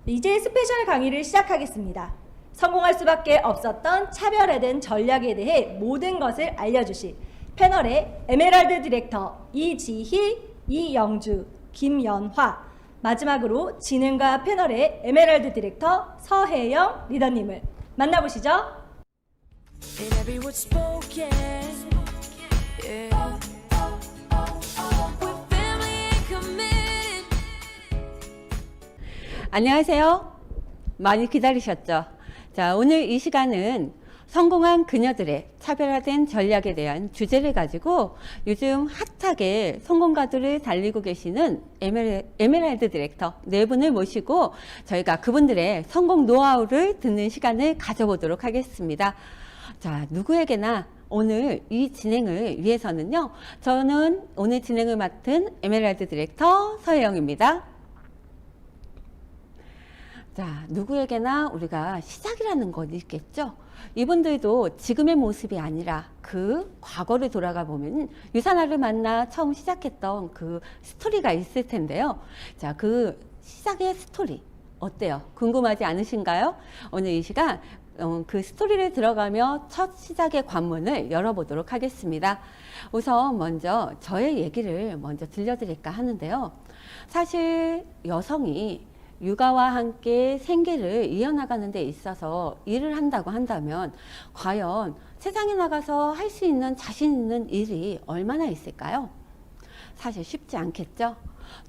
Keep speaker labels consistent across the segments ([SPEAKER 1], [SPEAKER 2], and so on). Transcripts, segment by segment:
[SPEAKER 1] 이제 스페셜 강의를 시작하겠습니다. 성공할 수밖에 없었던 차별에 대한 전략에 대해 모든 것을 알려주실 패널의 에메랄드 디렉터 이지희, 이영주, 김연화, 마지막으로 진행과 패널의 에메랄드 디렉터 서혜영 리더님을 만나보시죠.
[SPEAKER 2] In every word spoken, yeah. We're family and committed.
[SPEAKER 3] 안녕하세요. 많이 기다리셨죠? 자, 오늘 이 시간은 성공한 그녀들의 차별화된 전략에 대한 주제를 가지고 요즘 핫하게 성공가들을 달리고 계시는 에메랄드 디렉터 네 분을 모시고 저희가 그분들의 성공 노하우를 듣는 시간을 가져보도록 하겠습니다. 자, 누구에게나 오늘 이 진행을 위해서는요, 저는 오늘 진행을 맡은 에메랄드 디렉터 서혜영입니다. 자, 누구에게나 우리가 시작이라는 건 있겠죠? 이분들도 지금의 모습이 아니라 그 과거를 돌아가 보면 유산화를 만나 처음 시작했던 그 스토리가 있을 텐데요. 자, 그 시작의 스토리 어때요? 궁금하지 않으신가요? 오늘 이 시간 그 스토리를 들어가며 첫 시작의 관문을 열어보도록 하겠습니다. 우선 먼저 저의 얘기를 먼저 들려드릴까 하는데요. 사실 여성이 육아와 함께 생계를 이어나가는 데 있어서 일을 한다고 한다면 과연 세상에 나가서 할 수 있는 자신 있는 일이 얼마나 있을까요? 사실 쉽지 않겠죠?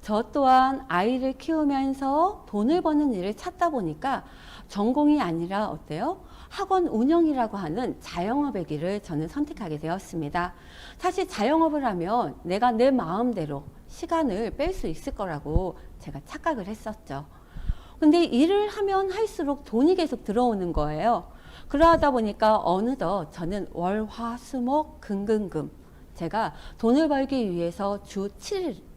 [SPEAKER 3] 저 또한 아이를 키우면서 돈을 버는 일을 찾다 보니까 전공이 아니라 어때요? 학원 운영이라고 하는 자영업의 길을 저는 선택하게 되었습니다. 사실 자영업을 하면 내가 내 마음대로 시간을 뺄 수 있을 거라고 제가 착각을 했었죠. 근데 일을 하면 할수록 돈이 계속 들어오는 거예요. 그러다 보니까 어느덧 저는 월, 화, 수, 목, 금 제가 돈을 벌기 위해서 주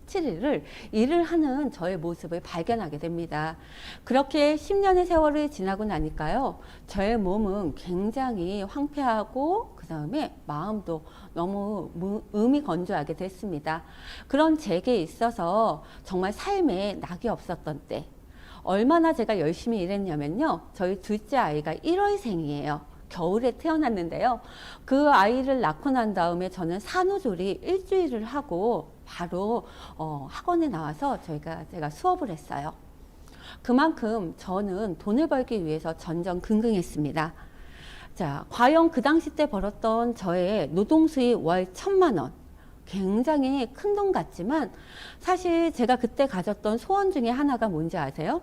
[SPEAKER 3] 7일을 일을 하는 저의 모습을 발견하게 됩니다. 그렇게 10년의 세월을 지나고 나니까요, 저의 몸은 굉장히 황폐하고 그 다음에 마음도 너무 음이 건조하게 됐습니다. 그런 제게 있어서 정말 삶에 낙이 없었던 때, 얼마나 제가 열심히 일했냐면요, 저희 둘째 아이가 1월생이에요. 겨울에 태어났는데요. 그 아이를 낳고 난 다음에 저는 산후조리 일주일을 하고 바로 학원에 나와서 제가 수업을 했어요. 그만큼 저는 돈을 벌기 위해서 전전긍긍했습니다. 자, 과연 그 당시 때 벌었던 저의 노동수입 월 1,000만 원. 굉장히 큰 돈 같지만 사실 제가 그때 가졌던 소원 중에 하나가 뭔지 아세요?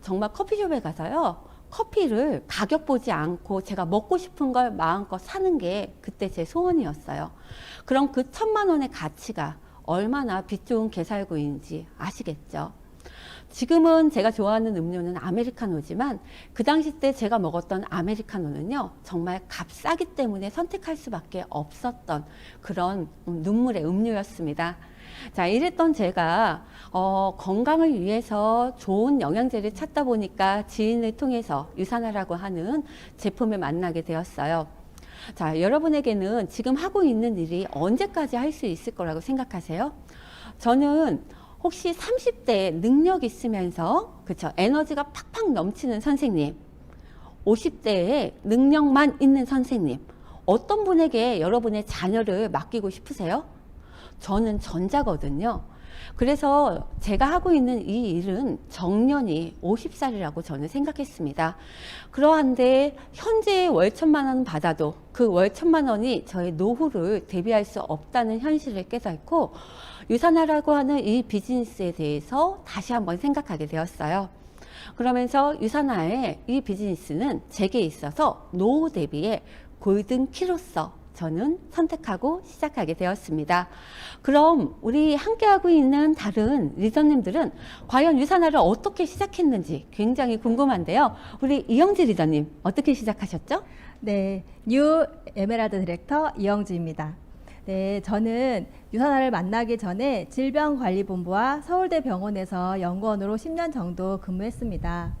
[SPEAKER 3] 정말 커피숍에 가서요, 커피를 가격 보지 않고 제가 먹고 싶은 걸 마음껏 사는 게 그때 제 소원이었어요. 그럼 그 1,000만 원의 가치가 얼마나 빛 좋은 개살구인지 아시겠죠? 지금은 제가 좋아하는 음료는 아메리카노지만 그 당시 때 제가 먹었던 아메리카노는요, 정말 값싸기 때문에 선택할 수밖에 없었던 그런 눈물의 음료였습니다. 자, 이랬던 제가 건강을 위해서 좋은 영양제를 찾다 보니까 지인을 통해서 유산화라고 하는 제품을 만나게 되었어요. 자, 여러분에게는 지금 하고 있는 일이 언제까지 할 수 있을 거라고 생각하세요? 저는 혹시 30대에 능력 있으면서, 그쵸, 에너지가 팍팍 넘치는 선생님, 50대에 능력만 있는 선생님, 어떤 분에게 여러분의 자녀를 맡기고 싶으세요? 저는 전자거든요. 그래서 제가 하고 있는 이 일은 정년이 50살이라고 저는 생각했습니다. 그러한데 현재 월 1,000만 원 받아도 그 월 1,000만 원이 저의 노후를 대비할 수 없다는 현실을 깨닫고 유산화라고 하는 이 비즈니스에 대해서 다시 한번 생각하게 되었어요. 그러면서 유산화의 이 비즈니스는 제게 있어서 노후 대비의 골든키로서 저는 선택하고 시작하게 되었습니다. 그럼 우리 함께하고 있는 다른 리더님들은 과연 유산화를 어떻게 시작했는지 굉장히 궁금한데요. 우리 이영지 리더님 어떻게 시작하셨죠?
[SPEAKER 1] 네, 뉴 에메랄드 디렉터 이영주입니다. 네, 저는 유산화를 만나기 전에 질병관리본부와 서울대병원에서 연구원으로 10년 정도 근무했습니다.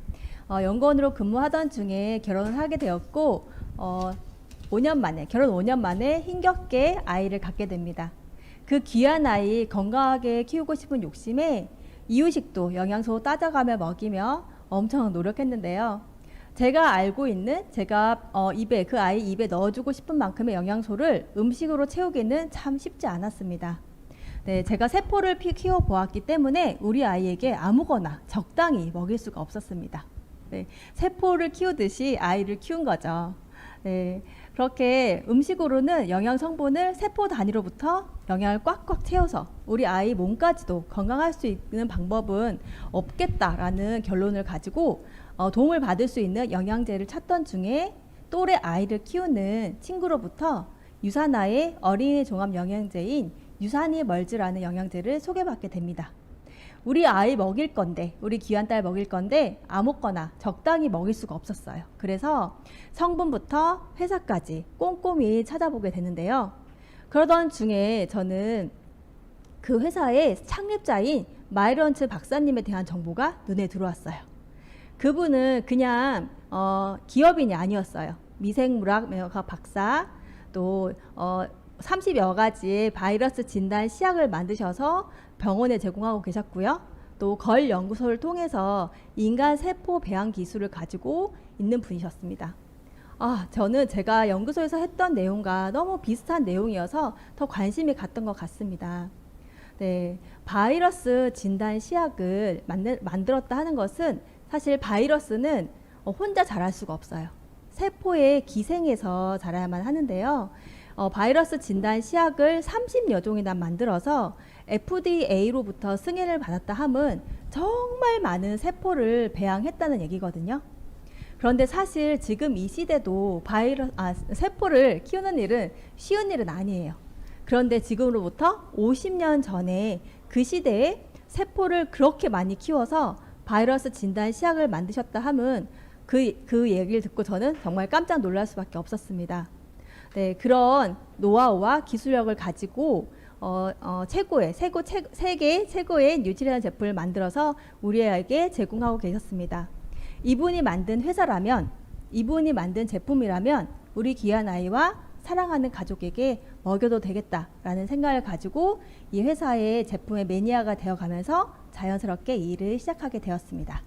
[SPEAKER 1] 연구원으로 근무하던 중에 결혼을 하게 되었고 5년 만에, 결혼 5년 만에 힘겹게 아이를 갖게 됩니다. 그 귀한 아이 건강하게 키우고 싶은 욕심에 이유식도 영양소 따져가며 먹이며 엄청 노력했는데요. 제가 알고 있는 제가 입에 그 아이 입에 넣어주고 싶은 만큼의 영양소를 음식으로 채우기는 참 쉽지 않았습니다. 네, 제가 세포를 키워 보았기 때문에 우리 아이에게 아무거나 적당히 먹일 수가 없었습니다. 네, 세포를 키우듯이 아이를 키운 거죠. 네, 그렇게 음식으로는 영양 성분을 세포 단위로부터 영양을 꽉꽉 채워서 우리 아이 몸까지도 건강할 수 있는 방법은 없겠다라는 결론을 가지고 도움을 받을 수 있는 영양제를 찾던 중에 또래 아이를 키우는 친구로부터 유산화의 어린이 종합 영양제인 유산이 멀즈라는 영양제를 소개받게 됩니다. 우리 아이 먹일 건데, 우리 귀한 딸 먹일 건데 아무거나 적당히 먹일 수가 없었어요. 그래서 성분부터 회사까지 꼼꼼히 찾아보게 되는데요. 그러던 중에 저는 그 회사의 창립자인 마이런츠 박사님에 대한 정보가 눈에 들어왔어요. 그분은 그냥 기업인이 아니었어요. 미생물학 박사, 또 30여 가지의 바이러스 진단 시약을 만드셔서 병원에 제공하고 계셨고요. 또 걸 연구소를 통해서 인간 세포 배양 기술을 가지고 있는 분이셨습니다. 저는 제가 연구소에서 했던 내용과 너무 비슷한 내용이어서 더 관심이 갔던 것 같습니다. 네, 바이러스 진단 시약을 만들었다 하는 것은 사실 바이러스는 혼자 자랄 수가 없어요. 세포의 기생에서 자라야만 하는데요. 바이러스 진단 시약을 30여 종이나 만들어서 FDA로부터 승인을 받았다 함은 정말 많은 세포를 배양했다는 얘기거든요. 그런데 사실 지금 이 시대도 세포를 키우는 일은 쉬운 일은 아니에요. 그런데 지금으로부터 50년 전에 그 시대에 세포를 그렇게 많이 키워서 바이러스 진단 시약을 만드셨다 함은 그 얘기를 듣고 저는 정말 깜짝 놀랄 수밖에 없었습니다. 네, 그런 노하우와 기술력을 가지고 세계 최고의 뉴트리션 제품을 만들어서 우리에게 제공하고 계셨습니다. 이분이 만든 회사라면, 이분이 만든 제품이라면 우리 귀한 아이와 사랑하는 가족에게 먹여도 되겠다라는 생각을 가지고 이 회사의 제품의 매니아가 되어가면서 자연스럽게 이 일을 시작하게 되었습니다.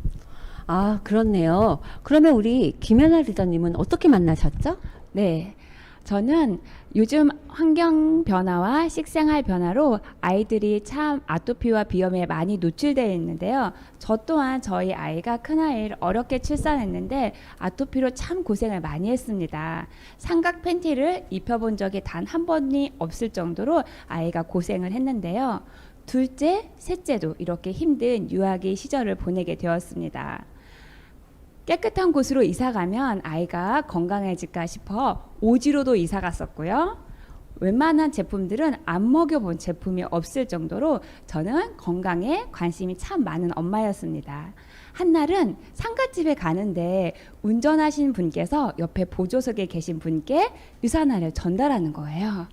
[SPEAKER 3] 아, 그렇네요. 그러면 우리 김연아 리더님은 어떻게 만나셨죠?
[SPEAKER 4] 네. 저는 요즘 환경 변화와 식생활 변화로 아이들이 참 아토피와 비염에 많이 노출되어 있는데요. 저 또한 저희 아이가 큰아이를 어렵게 출산했는데 아토피로 참 고생을 많이 했습니다. 삼각 팬티를 입혀본 적이 단 한 번이 없을 정도로 아이가 고생을 했는데요. 둘째, 셋째도 이렇게 힘든 유아기 시절을 보내게 되었습니다. 깨끗한 곳으로 이사 가면 아이가 건강해질까 싶어 오지로도 이사 갔었고요. 웬만한 제품들은 안 먹여본 제품이 없을 정도로 저는 건강에 관심이 참 많은 엄마였습니다. 한날은 상가집에 가는데 운전하신 분께서 옆에 보조석에 계신 분께 유산화를 전달하는 거예요.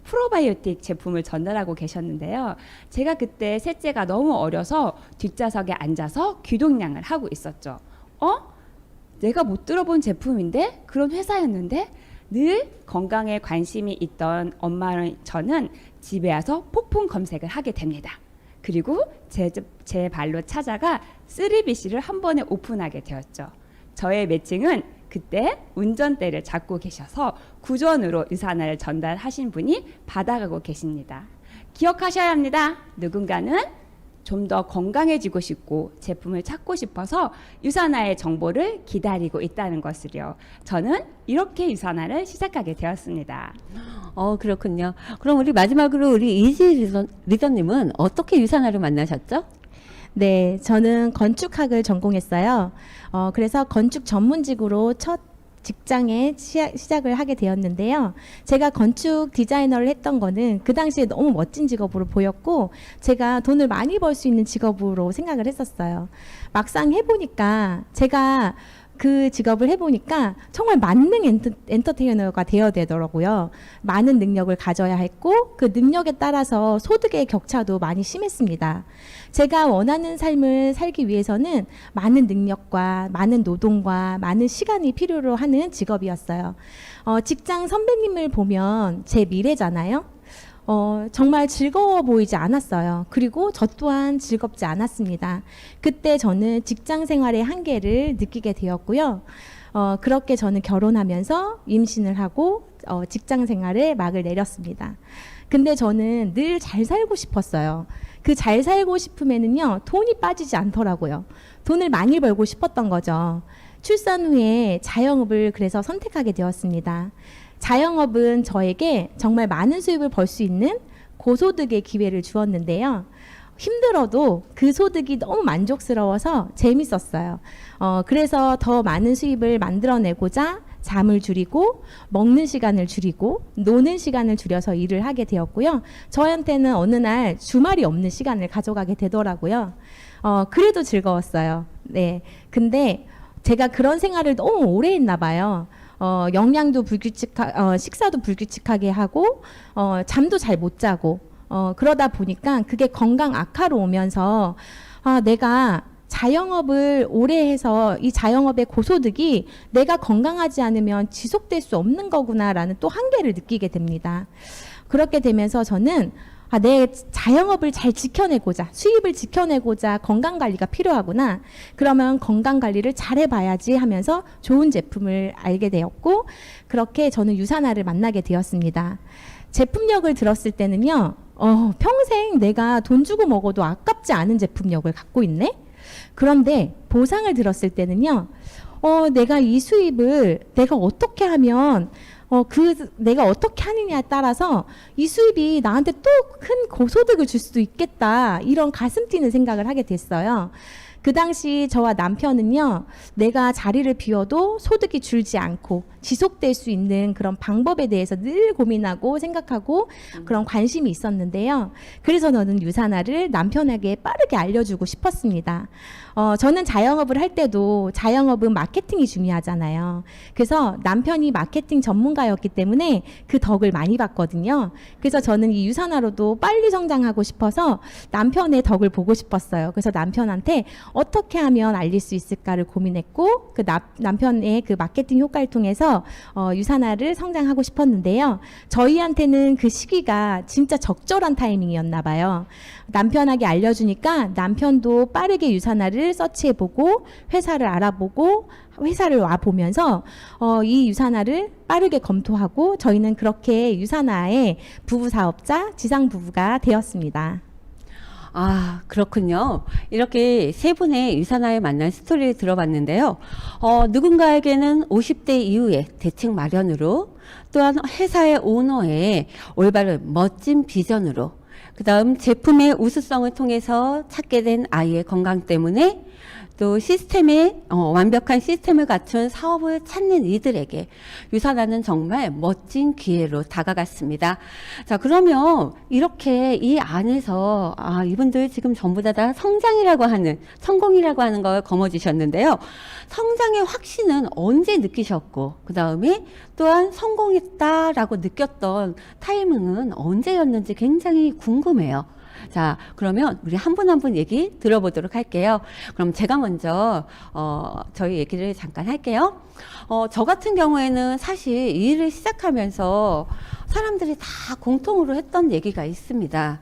[SPEAKER 4] 프로바이오틱 제품을 전달하고 계셨는데요. 제가 그때 셋째가 너무 어려서 뒷좌석에 앉아서 귀동냥을 하고 있었죠. 내가 못 들어본 제품인데? 그런 회사였는데? 늘 건강에 관심이 있던 엄마는 저는 집에 와서 폭풍 검색을 하게 됩니다. 그리고 제 발로 찾아가 3BC를 한 번에 오픈하게 되었죠. 저의 매칭은 그때 운전대를 잡고 계셔서 구전으로 유산화를 전달하신 분이 받아가고 계십니다. 기억하셔야 합니다. 누군가는 좀 더 건강해지고 싶고 제품을 찾고 싶어서 유산화의 정보를 기다리고 있다는 것을요. 저는 이렇게 유산화를 시작하게 되었습니다.
[SPEAKER 3] 그렇군요. 그럼 우리 마지막으로 우리 이지 리더님은 어떻게 유산화를 만나셨죠?
[SPEAKER 5] 네, 저는 건축학을 전공했어요. 그래서 건축 전문직으로 첫 직장에 시작을 하게 되었는데요. 제가 건축 디자이너를 했던 거는 그 당시에 너무 멋진 직업으로 보였고 제가 돈을 많이 벌 수 있는 직업으로 생각을 했었어요. 막상 해보니까 제가 그 직업을 해보니까 정말 만능 엔터테이너가 되어야 되더라고요. 많은 능력을 가져야 했고 그 능력에 따라서 소득의 격차도 많이 심했습니다. 제가 원하는 삶을 살기 위해서는 많은 능력과 많은 노동과 많은 시간이 필요로 하는 직업이었어요. 직장 선배님을 보면 제 미래잖아요. 정말 즐거워 보이지 않았어요. 그리고 저 또한 즐겁지 않았습니다. 그때 저는 직장 생활의 한계를 느끼게 되었고요. 그렇게 저는 결혼하면서 임신을 하고 직장 생활에 막을 내렸습니다. 근데 저는 늘 잘 살고 싶었어요. 그 잘 살고 싶음에는요, 돈이 빠지지 않더라고요. 돈을 많이 벌고 싶었던 거죠. 출산 후에 자영업을 그래서 선택하게 되었습니다. 자영업은 저에게 정말 많은 수입을 벌 수 있는 고소득의 기회를 주었는데요. 힘들어도 그 소득이 너무 만족스러워서 재밌었어요. 그래서 더 많은 수입을 만들어내고자 잠을 줄이고 먹는 시간을 줄이고 노는 시간을 줄여서 일을 하게 되었고요. 저한테는 어느 날 주말이 없는 시간을 가져가게 되더라고요. 그래도 즐거웠어요. 네. 근데 제가 그런 생활을 너무 오래 했나 봐요. 영양도 식사도 불규칙하게 하고, 잠도 잘 못 자고, 그러다 보니까 그게 건강 악화로 오면서, 내가 자영업을 오래 해서 이 자영업의 고소득이 내가 건강하지 않으면 지속될 수 없는 거구나라는 또 한계를 느끼게 됩니다. 그렇게 되면서 저는 내 자영업을 잘 지켜내고자, 수입을 지켜내고자 건강관리가 필요하구나. 그러면 건강관리를 잘 해봐야지 하면서 좋은 제품을 알게 되었고, 그렇게 저는 유산화를 만나게 되었습니다. 제품력을 들었을 때는요, 평생 내가 돈 주고 먹어도 아깝지 않은 제품력을 갖고 있네? 그런데 보상을 들었을 때는요, 내가 이 수입을 내가 어떻게 하면 내가 어떻게 하느냐에 따라서 이 수입이 나한테 또 큰 고소득을 줄 수도 있겠다. 이런 가슴 뛰는 생각을 하게 됐어요. 그 당시 저와 남편은요, 내가 자리를 비워도 소득이 줄지 않고 지속될 수 있는 그런 방법에 대해서 늘 고민하고 생각하고 그런 관심이 있었는데요. 그래서 저는 유산화를 남편에게 빠르게 알려주고 싶었습니다. 저는 자영업을 할 때도 자영업은 마케팅이 중요하잖아요. 그래서 남편이 마케팅 전문가였기 때문에 그 덕을 많이 봤거든요. 그래서 저는 이 유산화로도 빨리 성장하고 싶어서 남편의 덕을 보고 싶었어요. 그래서 남편한테 어떻게 하면 알릴 수 있을까를 고민했고, 그 남편의 그 마케팅 효과를 통해서 유산화를 성장하고 싶었는데요. 저희한테는 그 시기가 진짜 적절한 타이밍이었나 봐요. 남편에게 알려주니까 남편도 빠르게 유산화를 서치해보고 회사를 알아보고 회사를 와보면서 이 유산화를 빠르게 검토하고 저희는 그렇게 유산화의 부부사업자 지상부부가 되었습니다.
[SPEAKER 3] 아, 그렇군요. 이렇게 세 분의 유산화에 만난 스토리를 들어봤는데요. 누군가에게는 50대 이후에 대책 마련으로, 또한 회사의 오너의 올바른 멋진 비전으로, 그 다음 제품의 우수성을 통해서 찾게 된 아이의 건강 때문에, 또 시스템에 완벽한 시스템을 갖춘 사업을 찾는 이들에게 유산화는 정말 멋진 기회로 다가갔습니다. 자, 그러면 이렇게 이 안에서 이분들 지금 전부 다 성장이라고 하는, 성공이라고 하는 걸 거머쥐셨는데요. 성장의 확신은 언제 느끼셨고, 그 다음에 또한 성공했다라고 느꼈던 타이밍은 언제였는지 굉장히 궁금해요. 자, 그러면 우리 한 분 한 분 얘기 들어보도록 할게요. 그럼 제가 먼저 저희 얘기를 잠깐 할게요. 저 같은 경우에는 사실 이 일을 시작하면서 사람들이 다 공통으로 했던 얘기가 있습니다.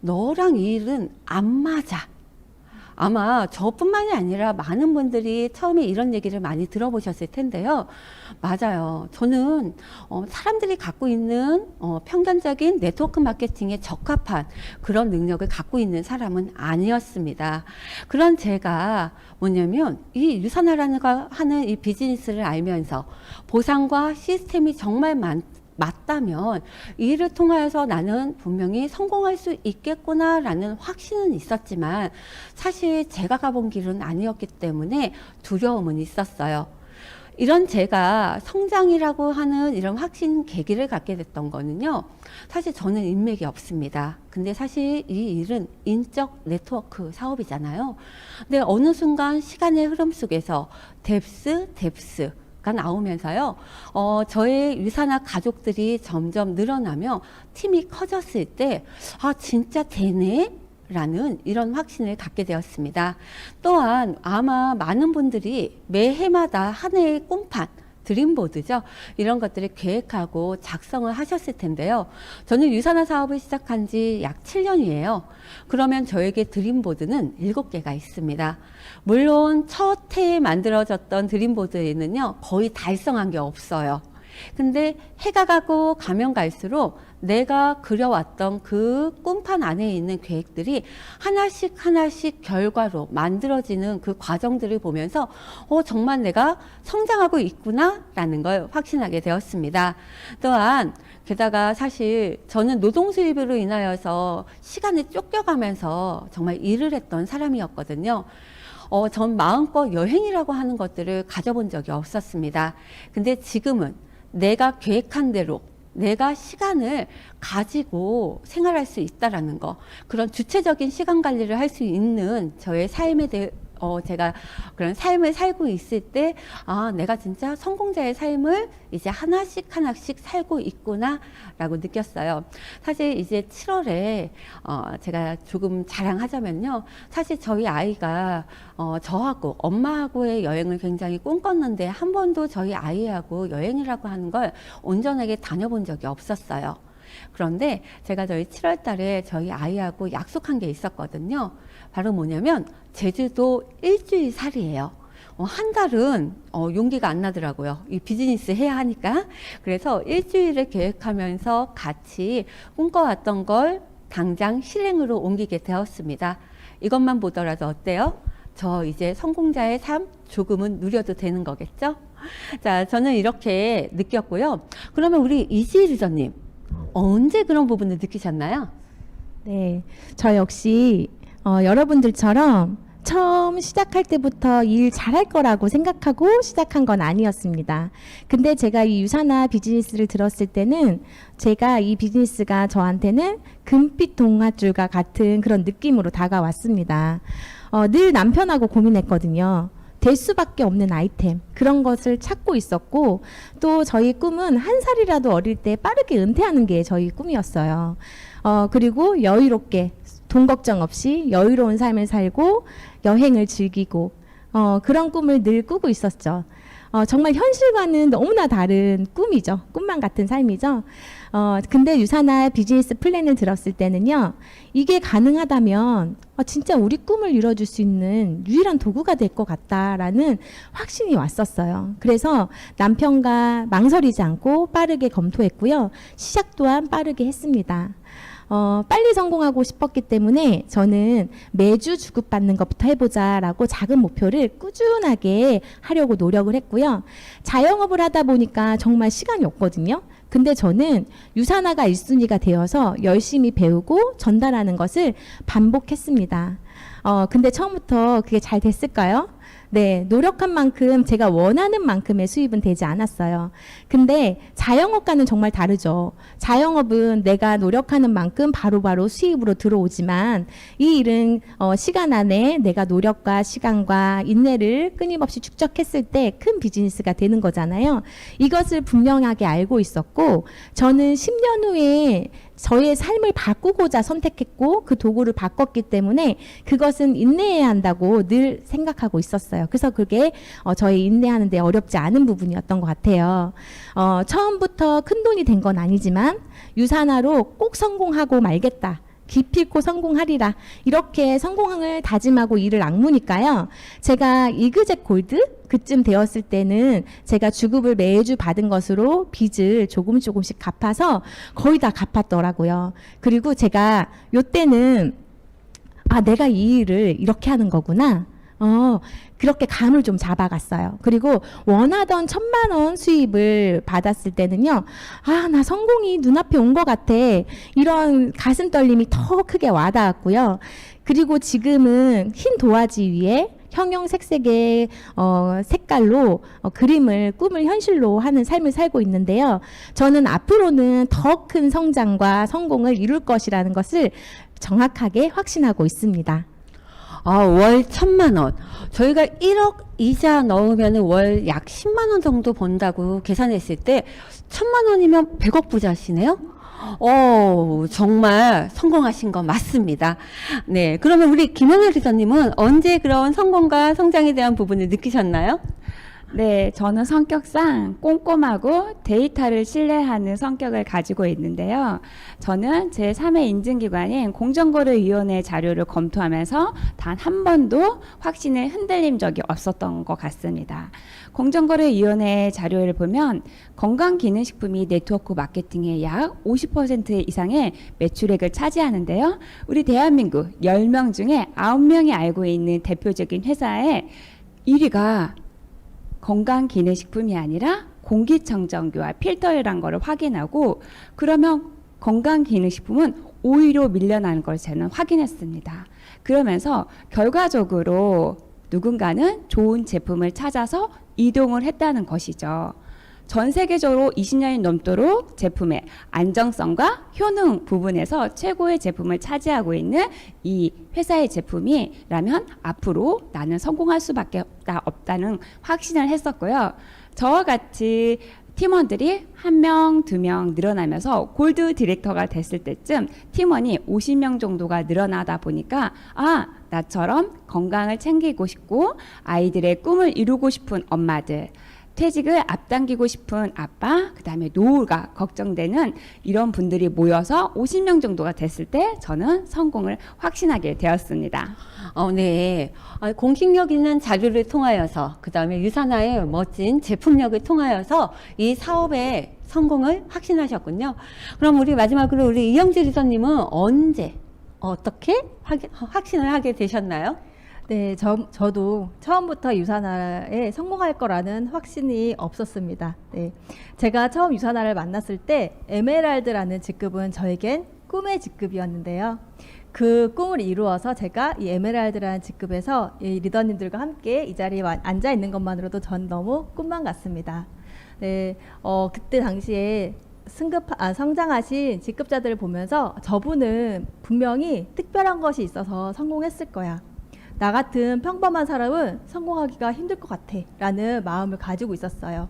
[SPEAKER 3] 너랑 이 일은 안 맞아. 아마 저뿐만이 아니라 많은 분들이 처음에 이런 얘기를 많이 들어보셨을 텐데요. 맞아요. 저는 사람들이 갖고 있는 평균적인 네트워크 마케팅에 적합한 그런 능력을 갖고 있는 사람은 아니었습니다. 그런 제가 뭐냐면 이 유산화라는 거 하는 이 비즈니스를 알면서 보상과 시스템이 정말 맞다면 이 일을 통하여서 나는 분명히 성공할 수 있겠구나라는 확신은 있었지만 사실 제가 가본 길은 아니었기 때문에 두려움은 있었어요. 이런 제가 성장이라고 하는 이런 확신 계기를 갖게 됐던 거는요. 사실 저는 인맥이 없습니다. 근데 사실 이 일은 인적 네트워크 사업이잖아요. 근데 어느 순간 시간의 흐름 속에서 뎁스 가 나오면서요. 저의 유산화 가족들이 점점 늘어나며 팀이 커졌을 때 진짜 되네? 라는 이런 확신을 갖게 되었습니다. 또한 아마 많은 분들이 매해마다 한 해의 꿈판, 드림보드죠. 이런 것들을 계획하고 작성을 하셨을 텐데요. 저는 유산화 사업을 시작한 지 약 7년이에요. 그러면 저에게 드림보드는 7개가 있습니다. 물론 첫 해에 만들어졌던 드림보드에는요, 거의 달성한 게 없어요. 근데 해가 가고 가면 갈수록 내가 그려왔던 그 꿈판 안에 있는 계획들이 하나씩 하나씩 결과로 만들어지는 그 과정들을 보면서 정말 내가 성장하고 있구나라는 걸 확신하게 되었습니다. 또한 게다가 사실 저는 노동 수입으로 인하여서 시간을 쫓겨가면서 정말 일을 했던 사람이었거든요. 전 마음껏 여행이라고 하는 것들을 가져본 적이 없었습니다. 근데 지금은 내가 계획한 대로 내가 시간을 가지고 생활할 수 있다라는 거, 그런 주체적인 시간 관리를 할 수 있는 저의 삶에 대해 제가 그런 삶을 살고 있을 때, 내가 진짜 성공자의 삶을 이제 하나씩 하나씩 살고 있구나라고 느꼈어요. 사실 이제 7월에 제가 조금 자랑하자면요. 사실 저희 아이가 저하고 엄마하고의 여행을 굉장히 꿈꿨는데 한 번도 저희 아이하고 여행이라고 하는 걸 온전하게 다녀본 적이 없었어요. 그런데 제가 저희 7월 달에 저희 아이하고 약속한 게 있었거든요. 바로 뭐냐면 제주도 일주일 살이에요. 한 달은 용기가 안 나더라고요. 이 비즈니스 해야 하니까. 그래서 일주일을 계획하면서 같이 꿈꿔왔던 걸 당장 실행으로 옮기게 되었습니다. 이것만 보더라도 어때요? 저 이제 성공자의 삶 조금은 누려도 되는 거겠죠? 자, 저는 이렇게 느꼈고요. 그러면 우리 이지희 리더님, 언제 그런 부분을 느끼셨나요?
[SPEAKER 5] 네, 저 역시 여러분들처럼 처음 시작할 때부터 일 잘할 거라고 생각하고 시작한 건 아니었습니다. 근데 제가 이 유산화 비즈니스를 들었을 때는 제가 이 비즈니스가 저한테는 금빛 동아줄과 같은 그런 느낌으로 다가왔습니다. 늘 남편하고 고민했거든요. 될 수밖에 없는 아이템, 그런 것을 찾고 있었고, 또 저희 꿈은 한 살이라도 어릴 때 빠르게 은퇴하는 게 저희 꿈이었어요. 그리고 여유롭게 돈 걱정 없이 여유로운 삶을 살고 여행을 즐기고 그런 꿈을 늘 꾸고 있었죠. 정말 현실과는 너무나 다른 꿈이죠. 꿈만 같은 삶이죠. 근데 유산화 비즈니스 플랜을 들었을 때는요, 이게 가능하다면 진짜 우리 꿈을 이뤄줄 수 있는 유일한 도구가 될 것 같다라는 확신이 왔었어요. 그래서 남편과 망설이지 않고 빠르게 검토했고요. 시작 또한 빠르게 했습니다. 빨리 성공하고 싶었기 때문에 저는 매주 주급받는 것부터 해보자라고 작은 목표를 꾸준하게 하려고 노력을 했고요. 자영업을 하다 보니까 정말 시간이 없거든요. 근데 저는 유산화가 1순위가 되어서 열심히 배우고 전달하는 것을 반복했습니다. 근데 처음부터 그게 잘 됐을까요? 네, 노력한 만큼 제가 원하는 만큼의 수입은 되지 않았어요. 근데 자영업과는 정말 다르죠. 자영업은 내가 노력하는 만큼 바로바로 수입으로 들어오지만 이 일은 시간 안에 내가 노력과 시간과 인내를 끊임없이 축적했을 때 큰 비즈니스가 되는 거잖아요. 이것을 분명하게 알고 있었고, 저는 10년 후에 저의 삶을 바꾸고자 선택했고 그 도구를 바꿨기 때문에 그것은 인내해야 한다고 늘 생각하고 있었어요. 그래서 그게 저의 인내하는 데 어렵지 않은 부분이었던 것 같아요. 처음부터 큰 돈이 된 건 아니지만 유산화로 꼭 성공하고 말겠다. 기필코 성공하리라. 이렇게 성공을 다짐하고 일을 악무니까요. 제가 이그젝 골드 그쯤 되었을 때는 제가 주급을 매주 받은 것으로 빚을 조금씩 갚아서 거의 다 갚았더라고요. 그리고 제가 요때는 내가 이 일을 이렇게 하는 거구나. 그렇게 감을 좀 잡아갔어요. 그리고 원하던 1,000만 원 수입을 받았을 때는요, 나 성공이 눈앞에 온 것 같아. 이런 가슴 떨림이 더 크게 와닿았고요. 그리고 지금은 흰 도화지 위에 형형색색의 색깔로 꿈을 현실로 하는 삶을 살고 있는데요. 저는 앞으로는 더 큰 성장과 성공을 이룰 것이라는 것을 정확하게 확신하고 있습니다.
[SPEAKER 3] 월 1,000만 원. 저희가 1억 이자 넣으면 월 약 10만 원 정도 번다고 계산했을 때 1,000만 원이면 100억 부자시네요? 정말 성공하신 거 맞습니다. 네. 그러면 우리 김연아 리더님은 언제 그런 성공과 성장에 대한 부분을 느끼셨나요?
[SPEAKER 4] 네, 저는 성격상 꼼꼼하고 데이터를 신뢰하는 성격을 가지고 있는데요. 저는 제 3회 인증기관인 공정거래위원회 자료를 검토하면서 단 한 번도 확신에 흔들린 적이 없었던 것 같습니다. 공정거래위원회 자료를 보면 건강기능식품이 네트워크 마케팅의 약 50% 이상의 매출액을 차지하는데요. 우리 대한민국 10명 중에 9명이 알고 있는 대표적인 회사의 1위가 건강기능식품이 아니라 공기청정기와 필터라는 것을 확인하고, 그러면 건강기능식품은 5위로 밀려나는 걸 저는 확인했습니다. 그러면서 결과적으로 누군가는 좋은 제품을 찾아서 이동을 했다는 것이죠. 전 세계적으로 20년이 넘도록 제품의 안정성과 효능 부분에서 최고의 제품을 차지하고 있는 이 회사의 제품이라면 앞으로 나는 성공할 수밖에 없다는 확신을 했었고요. 저와 같이 팀원들이 1명, 2명 늘어나면서 골드 디렉터가 됐을 때쯤 팀원이 50명 정도가 늘어나다 보니까 나처럼 건강을 챙기고 싶고 아이들의 꿈을 이루고 싶은 엄마들, 퇴직을 앞당기고 싶은 아빠, 그다음에 노후가 걱정되는 이런 분들이 모여서 50명 정도가 됐을 때 저는 성공을 확신하게 되었습니다.
[SPEAKER 3] 네. 공식력 있는 자료를 통하여서, 그다음에 유산화의 멋진 제품력을 통하여서 이 사업의 성공을 확신하셨군요. 그럼 우리 마지막으로 우리 이영주 리더님은 언제, 어떻게 확신을 하게 되셨나요?
[SPEAKER 1] 네, 저도 처음부터 유산화에 성공할 거라는 확신이 없었습니다. 네, 제가 처음 유산화를 만났을 때 에메랄드라는 직급은 저에겐 꿈의 직급이었는데요. 그 꿈을 이루어서 제가 이 에메랄드라는 직급에서 이 리더님들과 함께 이 자리에 앉아 있는 것만으로도 전 너무 꿈만 같습니다. 네, 그때 당시에 성장하신 직급자들을 보면서 저분은 분명히 특별한 것이 있어서 성공했을 거야. 나 같은 평범한 사람은 성공하기가 힘들 것 같아 라는 마음을 가지고 있었어요.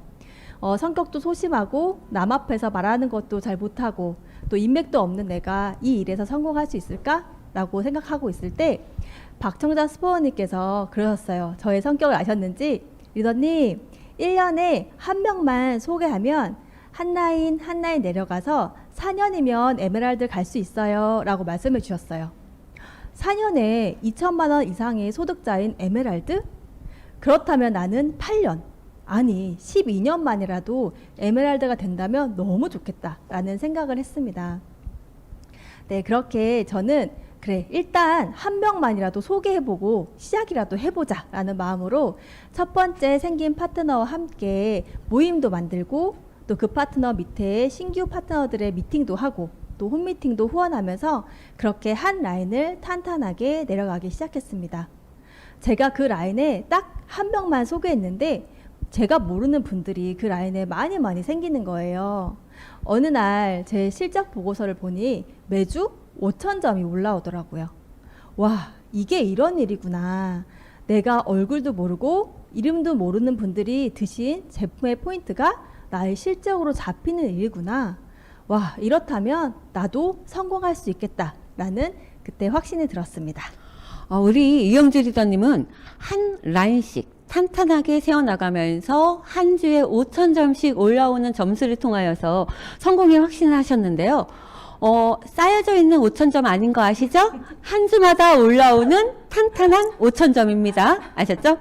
[SPEAKER 1] 성격도 소심하고 남 앞에서 말하는 것도 잘 못하고 또 인맥도 없는 내가 이 일에서 성공할 수 있을까? 라고 생각하고 있을 때 박청자 스포어님께서 그러셨어요. 저의 성격을 아셨는지, 리더님 1년에 한 명만 소개하면 한 라인 내려가서 4년이면 에메랄드 갈 수 있어요 라고 말씀해 주셨어요. 4년에 2천만 원 이상의 소득자인 에메랄드? 그렇다면 나는 8년, 아니 12년 만이라도 에메랄드가 된다면 너무 좋겠다라는 생각을 했습니다. 네, 그렇게 저는 그래 일단 한 명만이라도 소개해보고 시작이라도 해보자 라는 마음으로 첫 번째 생긴 파트너와 함께 모임도 만들고 또 그 파트너 밑에 신규 파트너들의 미팅도 하고 또 홈미팅도 후원하면서 그렇게 한 라인을 탄탄하게 내려가기 시작했습니다. 제가 그 라인에 딱 한 명만 소개했는데 제가 모르는 분들이 그 라인에 많이 생기는 거예요. 어느 날 제 실적 보고서를 보니 매주 5,000점이 올라오더라고요. 와, 이게 이런 일이구나. 내가 얼굴도 모르고 이름도 모르는 분들이 드신 제품의 포인트가 나의 실적으로 잡히는 일이구나. 와, 이렇다면 나도 성공할 수 있겠다라는 그때 확신이 들었습니다.
[SPEAKER 3] 우리 이영주 리더님은 한 라인씩 탄탄하게 세워나가면서 한 주에 5,000점씩 올라오는 점수를 통하여서 성공에 확신을 하셨는데요. 쌓여져 있는 5,000점 아닌 거 아시죠? 한 주마다 올라오는 탄탄한 5,000점입니다. 아셨죠?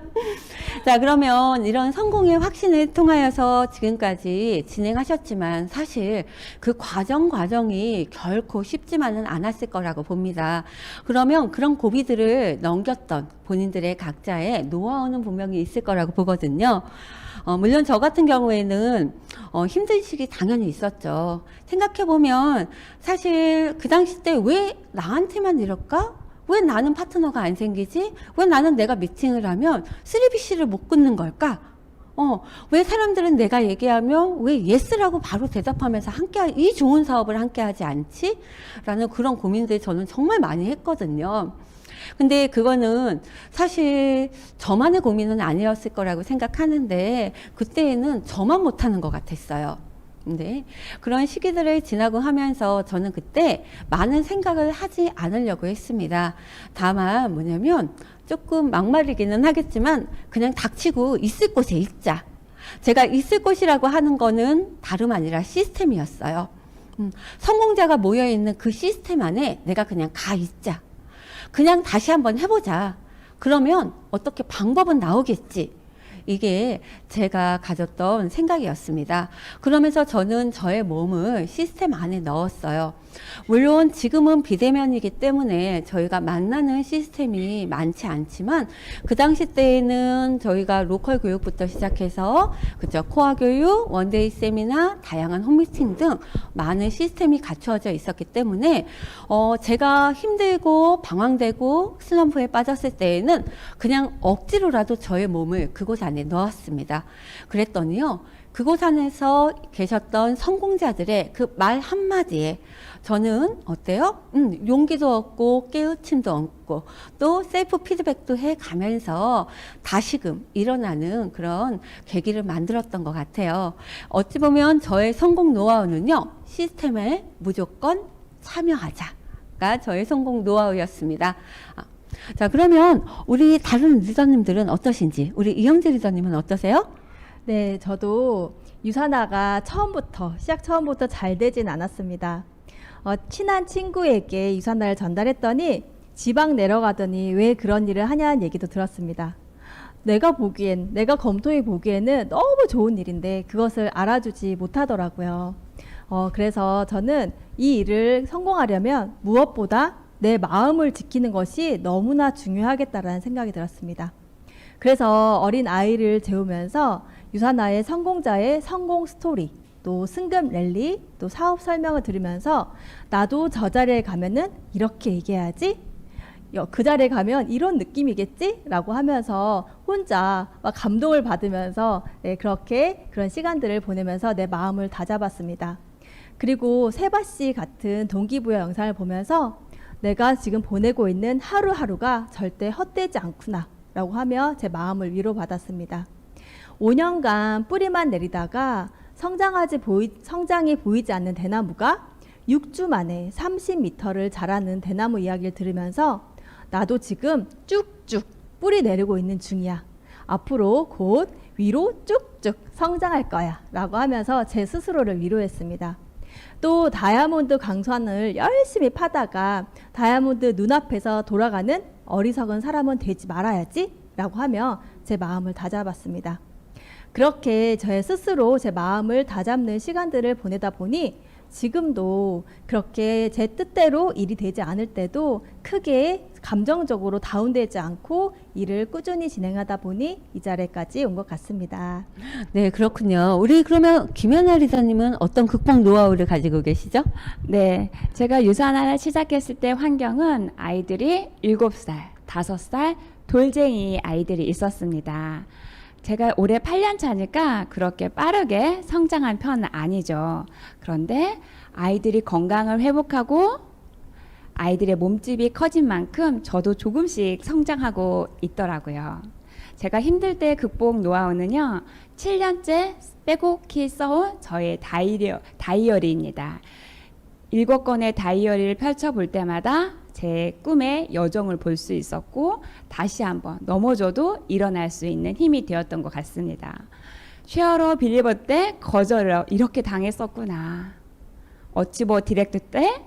[SPEAKER 3] 자, 그러면 이런 성공의 확신을 통하여서 지금까지 진행하셨지만 사실 그 과정이 결코 쉽지만은 않았을 거라고 봅니다. 그러면 그런 고비들을 넘겼던 본인들의 각자의 노하우는 분명히 있을 거라고 보거든요. 물론 저 같은 경우에는 힘든 시기 당연히 있었죠. 생각해보면 사실 그 당시 때 왜 나한테만 이럴까? 왜 나는 파트너가 안 생기지? 왜 나는 내가 미팅을 하면 3BC를 못 끊는 걸까? 왜 사람들은 내가 얘기하면 왜 예스라고 바로 대답하면서 이 좋은 사업을 함께 하지 않지? 라는 그런 고민들 저는 정말 많이 했거든요. 근데 그거는 사실 저만의 고민은 아니었을 거라고 생각하는데 그때에는 저만 못하는 것 같았어요. 근데 그런 시기들을 지나고 하면서 저는 그때 많은 생각을 하지 않으려고 했습니다. 다만 뭐냐면 조금 막말이기는 하겠지만 그냥 닥치고 있을 곳에 있자. 제가 있을 곳이라고 하는 거는 다름 아니라 시스템이었어요. 성공자가 모여있는 그 시스템 안에 내가 그냥 가 있자. 그냥 다시 한번 해보자. 그러면 어떻게 방법은 나오겠지. 이게 제가 가졌던 생각이었습니다. 그러면서 저는 저의 몸을 시스템 안에 넣었어요. 물론 지금은 비대면이기 때문에 저희가 만나는 시스템이 많지 않지만 그 당시 때에는 저희가 로컬 교육부터 시작해서 그죠, 코어 교육, 원데이 세미나, 다양한 홈미팅 등 많은 시스템이 갖추어져 있었기 때문에 제가 힘들고 방황되고 슬럼프에 빠졌을 때에는 그냥 억지로라도 저의 몸을 그곳 안에 넣었습니다. 그랬더니요, 그곳 안에서 계셨던 성공자들의 그 말 한마디에 저는 어때요? 용기도 얻고 깨우침도 얻고 또 셀프 피드백도 해가면서 다시금 일어나는 그런 계기를 만들었던 것 같아요. 어찌 보면 저의 성공 노하우는요, 시스템에 무조건 참여하자가 저의 성공 노하우였습니다. 자, 그러면 우리 다른 리더님들은 어떠신지, 우리 이영재 리더님은 어떠세요?
[SPEAKER 1] 네, 저도 유산화가 시작 처음부터 잘 되진 않았습니다. 친한 친구에게 유산화를 전달했더니 지방 내려가더니 왜 그런 일을 하냐는 얘기도 들었습니다. 내가 검토해 보기에는 너무 좋은 일인데 그것을 알아주지 못하더라고요. 그래서 저는 이 일을 성공하려면 무엇보다 내 마음을 지키는 것이 너무나 중요하겠다라는 생각이 들었습니다. 그래서 어린 아이를 재우면서 유산화의 성공자의 성공 스토리, 또 승급 랠리, 또 사업 설명을 들으면서 나도 저 자리에 가면은 이렇게 얘기해야지, 그 자리에 가면 이런 느낌이겠지? 라고 하면서 혼자 막 감동을 받으면서 그런 시간들을 보내면서 내 마음을 다잡았습니다. 그리고 세바씨 같은 동기부여 영상을 보면서 내가 지금 보내고 있는 하루하루가 절대 헛되지 않구나 라고 하며 제 마음을 위로받았습니다. 5년간 뿌리만 내리다가 성장이 보이지 않는 대나무가 6주 만에 30m를 자라는 대나무 이야기를 들으면서 나도 지금 쭉쭉 뿌리 내리고 있는 중이야. 앞으로 곧 위로 쭉쭉 성장할 거야 라고 하면서 제 스스로를 위로했습니다. 또 다이아몬드 강산을 열심히 파다가 다이아몬드 눈앞에서 돌아가는 어리석은 사람은 되지 말아야지 라고 하며 제 마음을 다잡았습니다. 그렇게 저의 스스로 제 마음을 다잡는 시간들을 보내다 보니 지금도 그렇게 제 뜻대로 일이 되지 않을 때도 크게 감정적으로 다운되지 않고 일을 꾸준히 진행하다 보니 이 자리까지 온 것 같습니다.
[SPEAKER 3] 네, 그렇군요. 우리 그러면 김연아 리더님은 어떤 극복 노하우를 가지고 계시죠?
[SPEAKER 4] 네, 제가 유산화를 시작했을 때 환경은 아이들이 7살, 5살 돌쟁이 아이들이 있었습니다. 제가 올해 8년 차니까 그렇게 빠르게 성장한 편은 아니죠. 그런데 아이들이 건강을 회복하고 아이들의 몸집이 커진 만큼 저도 조금씩 성장하고 있더라고요. 제가 힘들 때 극복 노하우는요, 7년째 빼곡히 써온 저의 다이어리입니다. 7권의 다이어리를 펼쳐볼 때마다 제 꿈의 여정을 볼 수 있었고 다시 한번 넘어져도 일어날 수 있는 힘이 되었던 것 같습니다. 쉐어러 빌리버 때 거절을 이렇게 당했었구나. 어치버 디렉트 때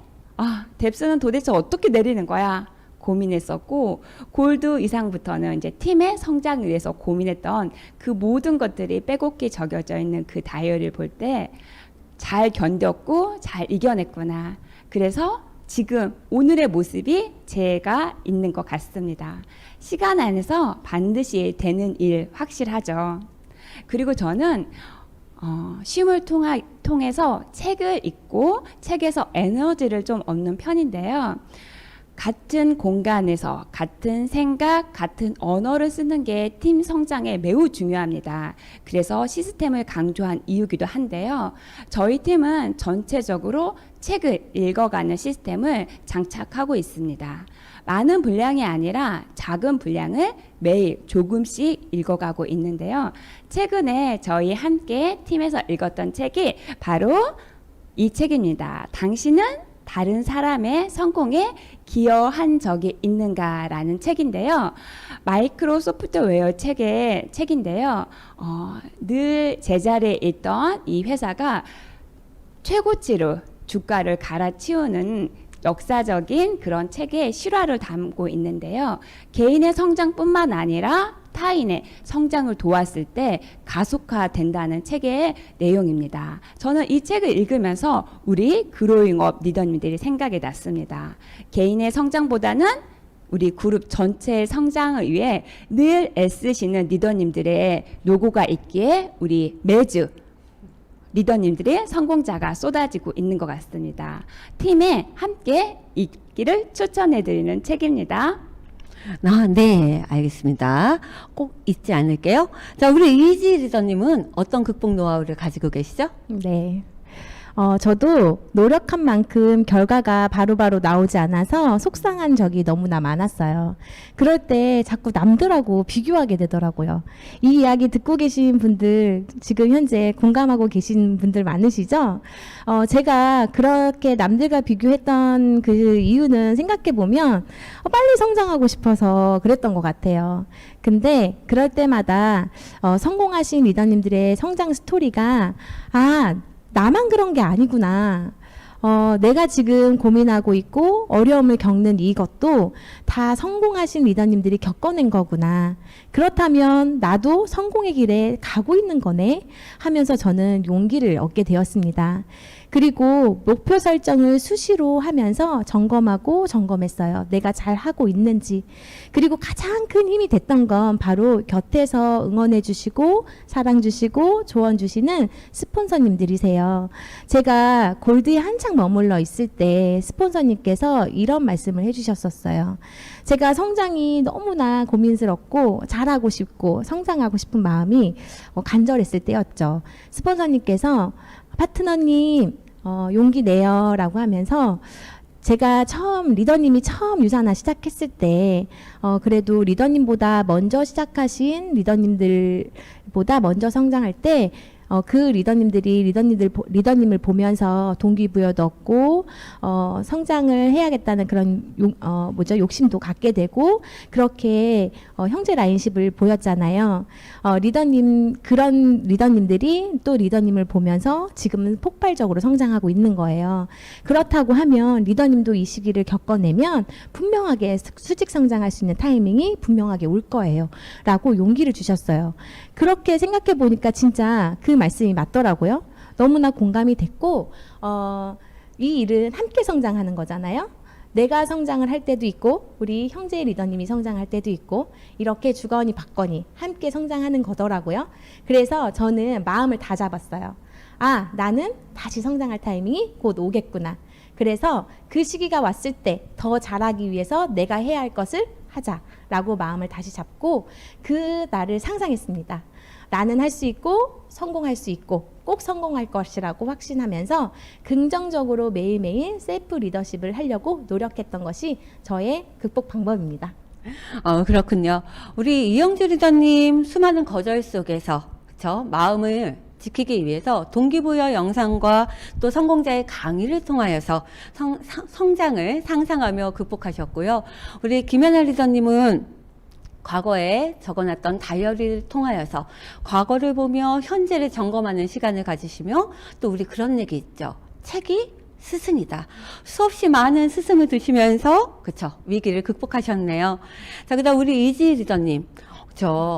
[SPEAKER 4] 뎁스는 도대체 어떻게 내리는 거야 고민했었고, 골드 이상부터는 이제 팀의 성장을 위해서 고민했던 그 모든 것들이 빼곡히 적혀져 있는 그 다이어리를 볼 때 잘 견뎠고 잘 이겨냈구나. 그래서 지금 오늘의 모습이 제가 있는 것 같습니다. 시간 안에서 반드시 되는 일 확실하죠. 그리고 저는 쉼을 통해서 책을 읽고 책에서 에너지를 좀 얻는 편인데요. 같은 공간에서 같은 생각, 같은 언어를 쓰는 게 팀 성장에 매우 중요합니다. 그래서 시스템을 강조한 이유기도 한데요. 저희 팀은 전체적으로 책을 읽어가는 시스템을 장착하고 있습니다. 많은 분량이 아니라 작은 분량을 매일 조금씩 읽어가고 있는데요. 최근에 저희 함께 팀에서 읽었던 책이 바로 이 책입니다. 당신은 다른 사람의 성공에 기여한 적이 있는가라는 책인데요. 마이크로 소프트웨어 책인데요. 늘 제자리에 있던 이 회사가 최고치로 주가를 갈아치우는 역사적인 그런 책의 실화를 담고 있는데요. 개인의 성장뿐만 아니라 타인의 성장을 도왔을 때 가속화된다는 책의 내용입니다. 저는 이 책을 읽으면서 우리 그로잉업 리더님들이 생각이 났습니다. 개인의 성장보다는 우리 그룹 전체의 성장을 위해 늘 애쓰시는 리더님들의 노고가 있기에 우리 매주 리더님들의 성공자가 쏟아지고 있는 것 같습니다. 팀에 함께 읽기를 추천해드리는 책입니다.
[SPEAKER 3] 네, 알겠습니다. 꼭 잊지 않을게요. 자, 우리 이지 리더님은 어떤 극복 노하우를 가지고 계시죠?
[SPEAKER 5] 네. 저도 노력한 만큼 결과가 바로바로 나오지 않아서 속상한 적이 너무나 많았어요. 그럴 때 자꾸 남들하고 비교하게 되더라고요. 이 이야기 듣고 계신 분들, 지금 현재 공감하고 계신 분들 많으시죠? 제가 그렇게 남들과 비교했던 그 이유는 생각해보면 빨리 성장하고 싶어서 그랬던 것 같아요. 근데 그럴 때마다 성공하신 리더님들의 성장 스토리가 나만 그런 게 아니구나. 내가 지금 고민하고 있고 어려움을 겪는 이것도 다 성공하신 리더님들이 겪어낸 거구나. 그렇다면 나도 성공의 길에 가고 있는 거네 하면서 저는 용기를 얻게 되었습니다. 그리고 목표 설정을 수시로 하면서 점검했어요. 내가 잘 하고 있는지. 그리고 가장 큰 힘이 됐던 건 바로 곁에서 응원해 주시고 사랑 주시고 조언 주시는 스폰서님들이세요. 제가 골드에 한창 머물러 있을 때 스폰서님께서 이런 말씀을 해주셨었어요. 제가 성장이 너무나 고민스럽고 잘하고 싶고 성장하고 싶은 마음이 간절했을 때였죠. 스폰서님께서 파트너님 용기 내요 라고 하면서 제가 리더님이 처음 유산화 시작했을 때 그래도 리더님보다 먼저 시작하신 리더님들보다 먼저 성장할 때 그 리더님을 보면서 동기부여도 얻고 성장을 해야겠다는 그런 욕심도 갖게 되고 그렇게 형제 라인십을 보였잖아요. 그런 리더님들이 또 리더님을 보면서 지금은 폭발적으로 성장하고 있는 거예요. 그렇다고 하면 리더님도 이 시기를 겪어내면 분명하게 수직 성장할 수 있는 타이밍이 분명하게 올 거예요. 라고 용기를 주셨어요. 그렇게 생각해 보니까 진짜 그 말씀이 맞더라고요. 너무나 공감이 됐고 이 일은 함께 성장하는 거잖아요. 내가 성장을 할 때도 있고 우리 형제 리더님이 성장할 때도 있고 이렇게 주거니 받거니 함께 성장하는 거더라고요. 그래서 저는 마음을 다 잡았어요. 나는 다시 성장할 타이밍이 곧 오겠구나. 그래서 그 시기가 왔을 때 더 잘하기 위해서 내가 해야 할 것을 하자라고 마음을 다시 잡고 그 날을 상상했습니다. 나는 할 수 있고 성공할 수 있고 꼭 성공할 것이라고 확신하면서 긍정적으로 매일매일 셀프 리더십을 하려고 노력했던 것이 저의 극복 방법입니다.
[SPEAKER 3] 그렇군요. 우리 이영주 리더님 수많은 거절 속에서 마음을 지키기 위해서 동기부여 영상과 또 성공자의 강의를 통하여서 성장을 상상하며 극복하셨고요. 우리 김연아 리더님은 과거에 적어놨던 다이어리를 통하여서 과거를 보며 현재를 점검하는 시간을 가지시며 또 우리 그런 얘기 있죠. 책이 스승이다. 수없이 많은 스승을 두시면서 위기를 극복하셨네요. 자, 그다음 우리 이지 리더님.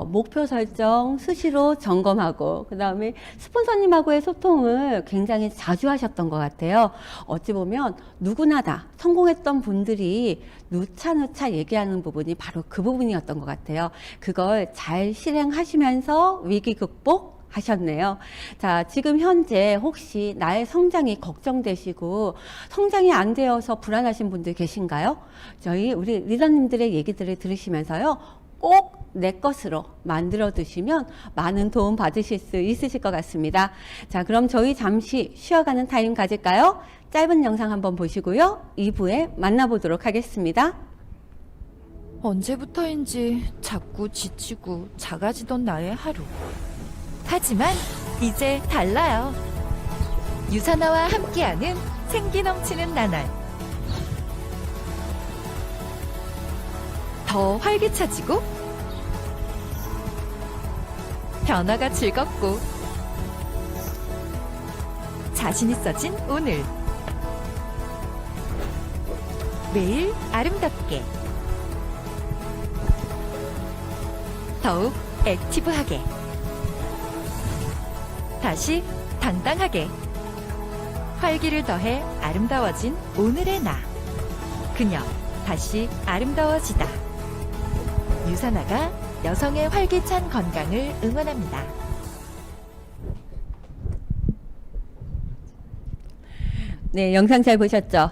[SPEAKER 3] 목표 설정 수시로 점검하고 그다음에 스폰서님하고의 소통을 굉장히 자주 하셨던 것 같아요. 어찌 보면 누구나 다 성공했던 분들이 누차 얘기하는 부분이 바로 그 부분이었던 것 같아요. 그걸 잘 실행하시면서 위기 극복 하셨네요. 자, 지금 현재 혹시 나의 성장이 걱정되시고 성장이 안 되어서 불안하신 분들 계신가요? 우리 리더님들의 얘기들을 들으시면서요. 꼭 내 것으로 만들어 두시면 많은 도움 받으실 수 있으실 것 같습니다. 자, 그럼 저희 잠시 쉬어가는 타임 가질까요? 짧은 영상 한번 보시고요. 2부에 만나보도록 하겠습니다.
[SPEAKER 6] 언제부터인지 자꾸 지치고 작아지던 나의 하루. 하지만 이제 달라요. 유산화와 함께하는 생기 넘치는 나날. 더 활기차지고 변화가 즐겁고 자신 있어진 오늘. 매일 아름답게 더욱 액티브하게 다시 당당하게 활기를 더해 아름다워진 오늘의 나. 그녀 다시 아름다워지다. 유사나가 여성의 활기찬 건강을 응원합니다.
[SPEAKER 3] 네, 영상 잘 보셨죠?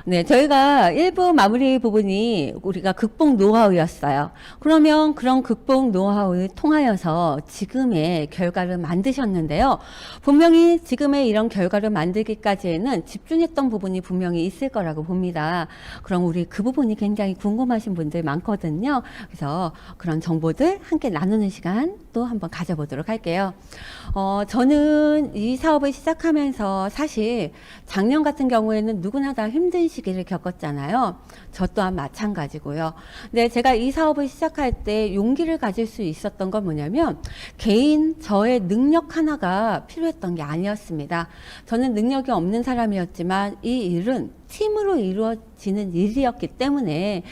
[SPEAKER 3] 네, 저희가 1부 마무리 부분이 우리가 극복 노하우였어요. 그러면 그런 극복 노하우를 통하여서 지금의 결과를 만드셨는데요. 분명히 지금의 이런 결과를 만들기까지에는 집중했던 부분이 분명히 있을 거라고 봅니다. 그럼 우리 그 부분이 굉장히 궁금하신 분들 많거든요. 그래서 그런 정보들 함께 나누는 시간 또 한번 가져보도록 할게요. 저는 이 사업을 시작하면서 사실 작년 같은 경우에는 누구나 다 힘든 시기를 겪었잖아요. 저 또한 마찬가지고요. 근데 제가 이 사업을 시작할 때 용기를 가질 수 있었던 건 뭐냐면 개인 저의 능력 하나가 필요했던 게 아니었습니다. 저는 능력이 없는 사람이었지만 이 일은 팀으로 이루어지는 일이었기 때문에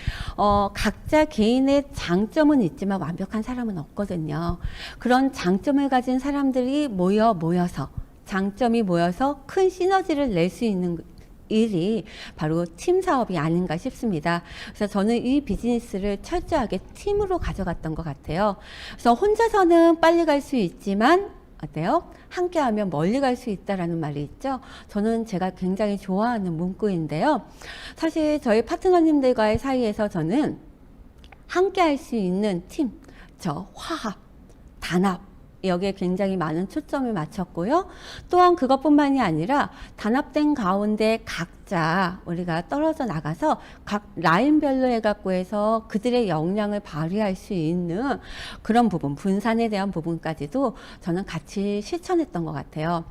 [SPEAKER 3] 각자 개인의 장점은 있지만 완벽한 사람은 없거든요. 그런 장점을 가진 사람들이 모여서 장점이 모여서 큰 시너지를 낼 수 있는 일이 바로 팀 사업이 아닌가 싶습니다. 그래서 저는 이 비즈니스를 철저하게 팀으로 가져갔던 것 같아요. 그래서 혼자서는 빨리 갈 수 있지만 어때요? 함께하면 멀리 갈 수 있다라는 말이 있죠. 저는 제가 굉장히 좋아하는 문구인데요. 사실 저희 파트너님들과의 사이에서 저는 함께할 수 있는 팀, 화합, 단합 여기에 굉장히 많은 초점을 맞췄고요. 또한 그것뿐만이 아니라 단합된 가운데 각자 우리가 떨어져 나가서 각 라인별로 해갖고 해서 그들의 역량을 발휘할 수 있는 그런 부분, 분산에 대한 부분까지도 저는 같이 실천했던 것 같아요.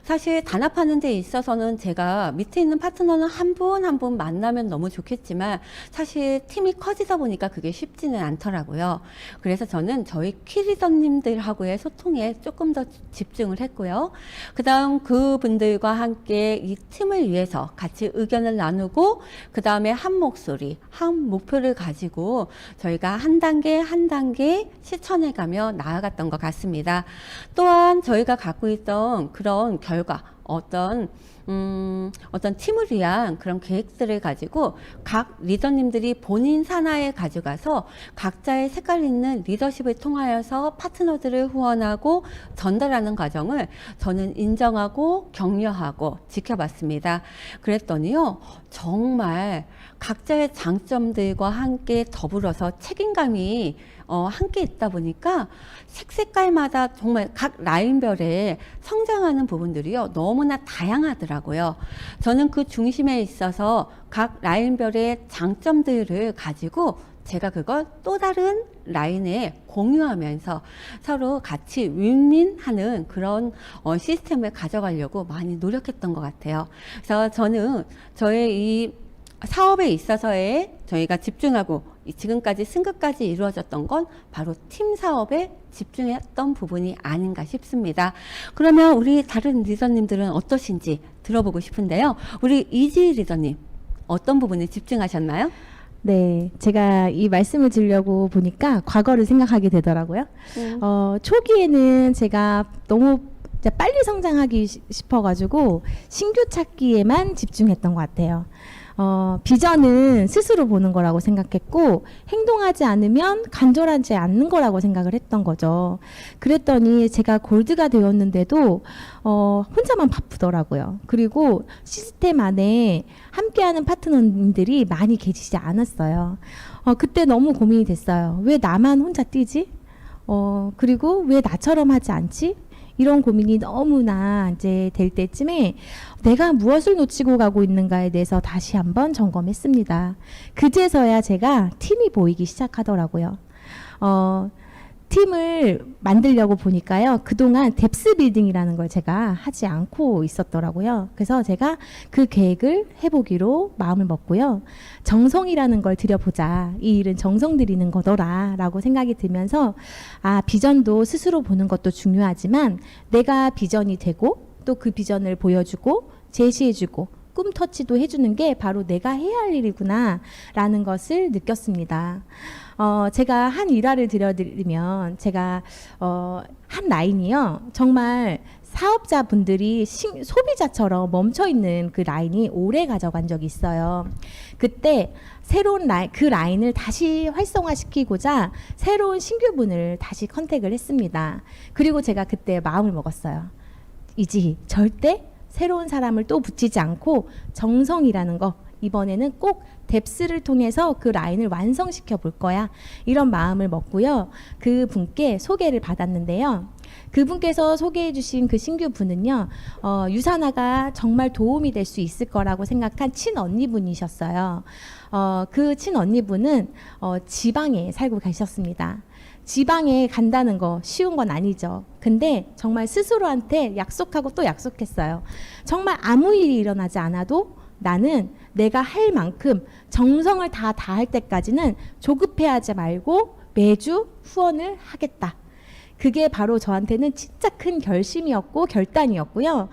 [SPEAKER 3] 사실 단합하는 데 있어서는 제가 밑에 있는 파트너는 한 분 한 분 만나면 너무 좋겠지만 사실 팀이 커지다 보니까 그게 쉽지는 않더라고요. 그래서 저는 저희 키리더님들하고의 소통에 조금 더 집중을 했고요. 그 다음 그분들과 함께 이 팀을 위해서 같이 의견을 나누고 그 다음에 한 목소리, 한 목표를 가지고 저희가 한 단계 한 단계 실천해가며 나아갔던 것 같습니다. 또한 저희가 갖고 있던 그런 결과, 어떤 팀을 위한 그런 계획들을 가지고 각 리더님들이 본인 산하에 가져가서 각자의 색깔 있는 리더십을 통하여서 파트너들을 후원하고 전달하는 과정을 저는 인정하고 격려하고 지켜봤습니다. 그랬더니요, 정말 각자의 장점들과 함께 더불어서 책임감이 함께 있다 보니까 색깔마다 정말 각 라인별에 성장하는 부분들이요 너무나 다양하더라고요. 저는 그 중심에 있어서 각 라인별의 장점들을 가지고 제가 그걸 또 다른 라인에 공유하면서 서로 같이 윈윈하는 그런 시스템을 가져가려고 많이 노력했던 것 같아요. 그래서 저는 저의 이 사업에 있어서의 저희가 집중하고 지금까지 승급까지 이루어졌던 건 바로 팀 사업에 집중했던 부분이 아닌가 싶습니다. 그러면 우리 다른 리더님들은 어떠신지 들어보고 싶은데요. 우리 이지 리더님 어떤 부분에 집중하셨나요?
[SPEAKER 5] 네, 제가 이 말씀을 드리려고 보니까 과거를 생각하게 되더라고요. 초기에는 제가 너무 진짜 빨리 성장하기 싶어가지고 신규 찾기에만 집중했던 것 같아요. 비전은 스스로 보는 거라고 생각했고 행동하지 않으면 간절하지 않는 거라고 생각을 했던 거죠. 그랬더니 제가 골드가 되었는데도 혼자만 바쁘더라고요. 그리고 시스템 안에 함께하는 파트너님들이 많이 계시지 않았어요. 그때 너무 고민이 됐어요. 왜 나만 혼자 뛰지? 그리고 왜 나처럼 하지 않지? 이런 고민이 너무나 이제 될 때쯤에 내가 무엇을 놓치고 가고 있는가에 대해서 다시 한번 점검했습니다. 그제서야 제가 팀이 보이기 시작하더라고요. 팀을 만들려고 보니까요. 그동안 뎁스 빌딩이라는 걸 제가 하지 않고 있었더라고요. 그래서 제가 그 계획을 해보기로 마음을 먹고요. 정성이라는 걸 들여보자. 이 일은 정성 들이는 거더라라고 생각이 들면서 비전도 스스로 보는 것도 중요하지만 내가 비전이 되고 또 그 비전을 보여주고 제시해주고 꿈 터치도 해주는 게 바로 내가 해야 할 일이구나라는 것을 느꼈습니다. 제가 한 일화를 들려드리면 제가 한 라인이요. 정말 사업자분들이 소비자처럼 멈춰있는 그 라인이 오래 가져간 적이 있어요. 그때 새로운 그 라인을 다시 활성화시키고자 새로운 신규분을 다시 컨택을 했습니다. 그리고 제가 그때 마음을 먹었어요. 이지 절대 새로운 사람을 또 붙이지 않고 정성이라는 거 이번에는 꼭 뎁스를 통해서 그 라인을 완성시켜 볼 거야. 이런 마음을 먹고요. 그 분께 소개를 받았는데요. 그분께서 소개해 주신 그 신규 분은요. 유산화가 정말 도움이 될 수 있을 거라고 생각한 친언니분이셨어요. 그 친언니분은 지방에 살고 계셨습니다. 지방에 간다는 거 쉬운 건 아니죠. 근데 정말 스스로한테 약속하고 또 약속했어요. 정말 아무 일이 일어나지 않아도 나는 내가 할 만큼 정성을 다 다할 때까지는 조급해하지 말고 매주 후원을 하겠다. 그게 바로 저한테는 진짜 큰 결심이었고 결단이었고요.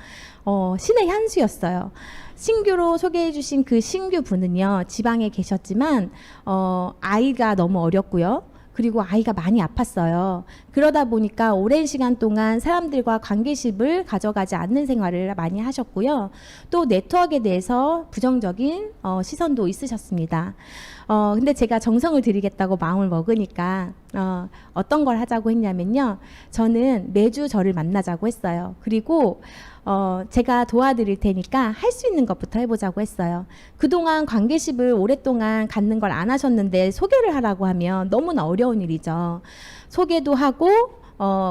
[SPEAKER 5] 신의 한 수였어요. 신규로 소개해 주신 그 신규 분은요. 지방에 계셨지만 아이가 너무 어렸고요. 그리고 아이가 많이 아팠어요. 그러다 보니까 오랜 시간 동안 사람들과 관계십을 가져가지 않는 생활을 많이 하셨고요. 또 네트워크에 대해서 부정적인 시선도 있으셨습니다. 근데 제가 정성을 들이겠다고 마음을 먹으니까 어떤 걸 하자고 했냐면요. 저는 매주 저를 만나자고 했어요. 그리고 제가 도와드릴 테니까 할 수 있는 것부터 해보자고 했어요. 그동안 관계십을 오랫동안 갖는 걸 안 하셨는데 소개를 하라고 하면 너무나 어려운 일이죠. 소개도 하고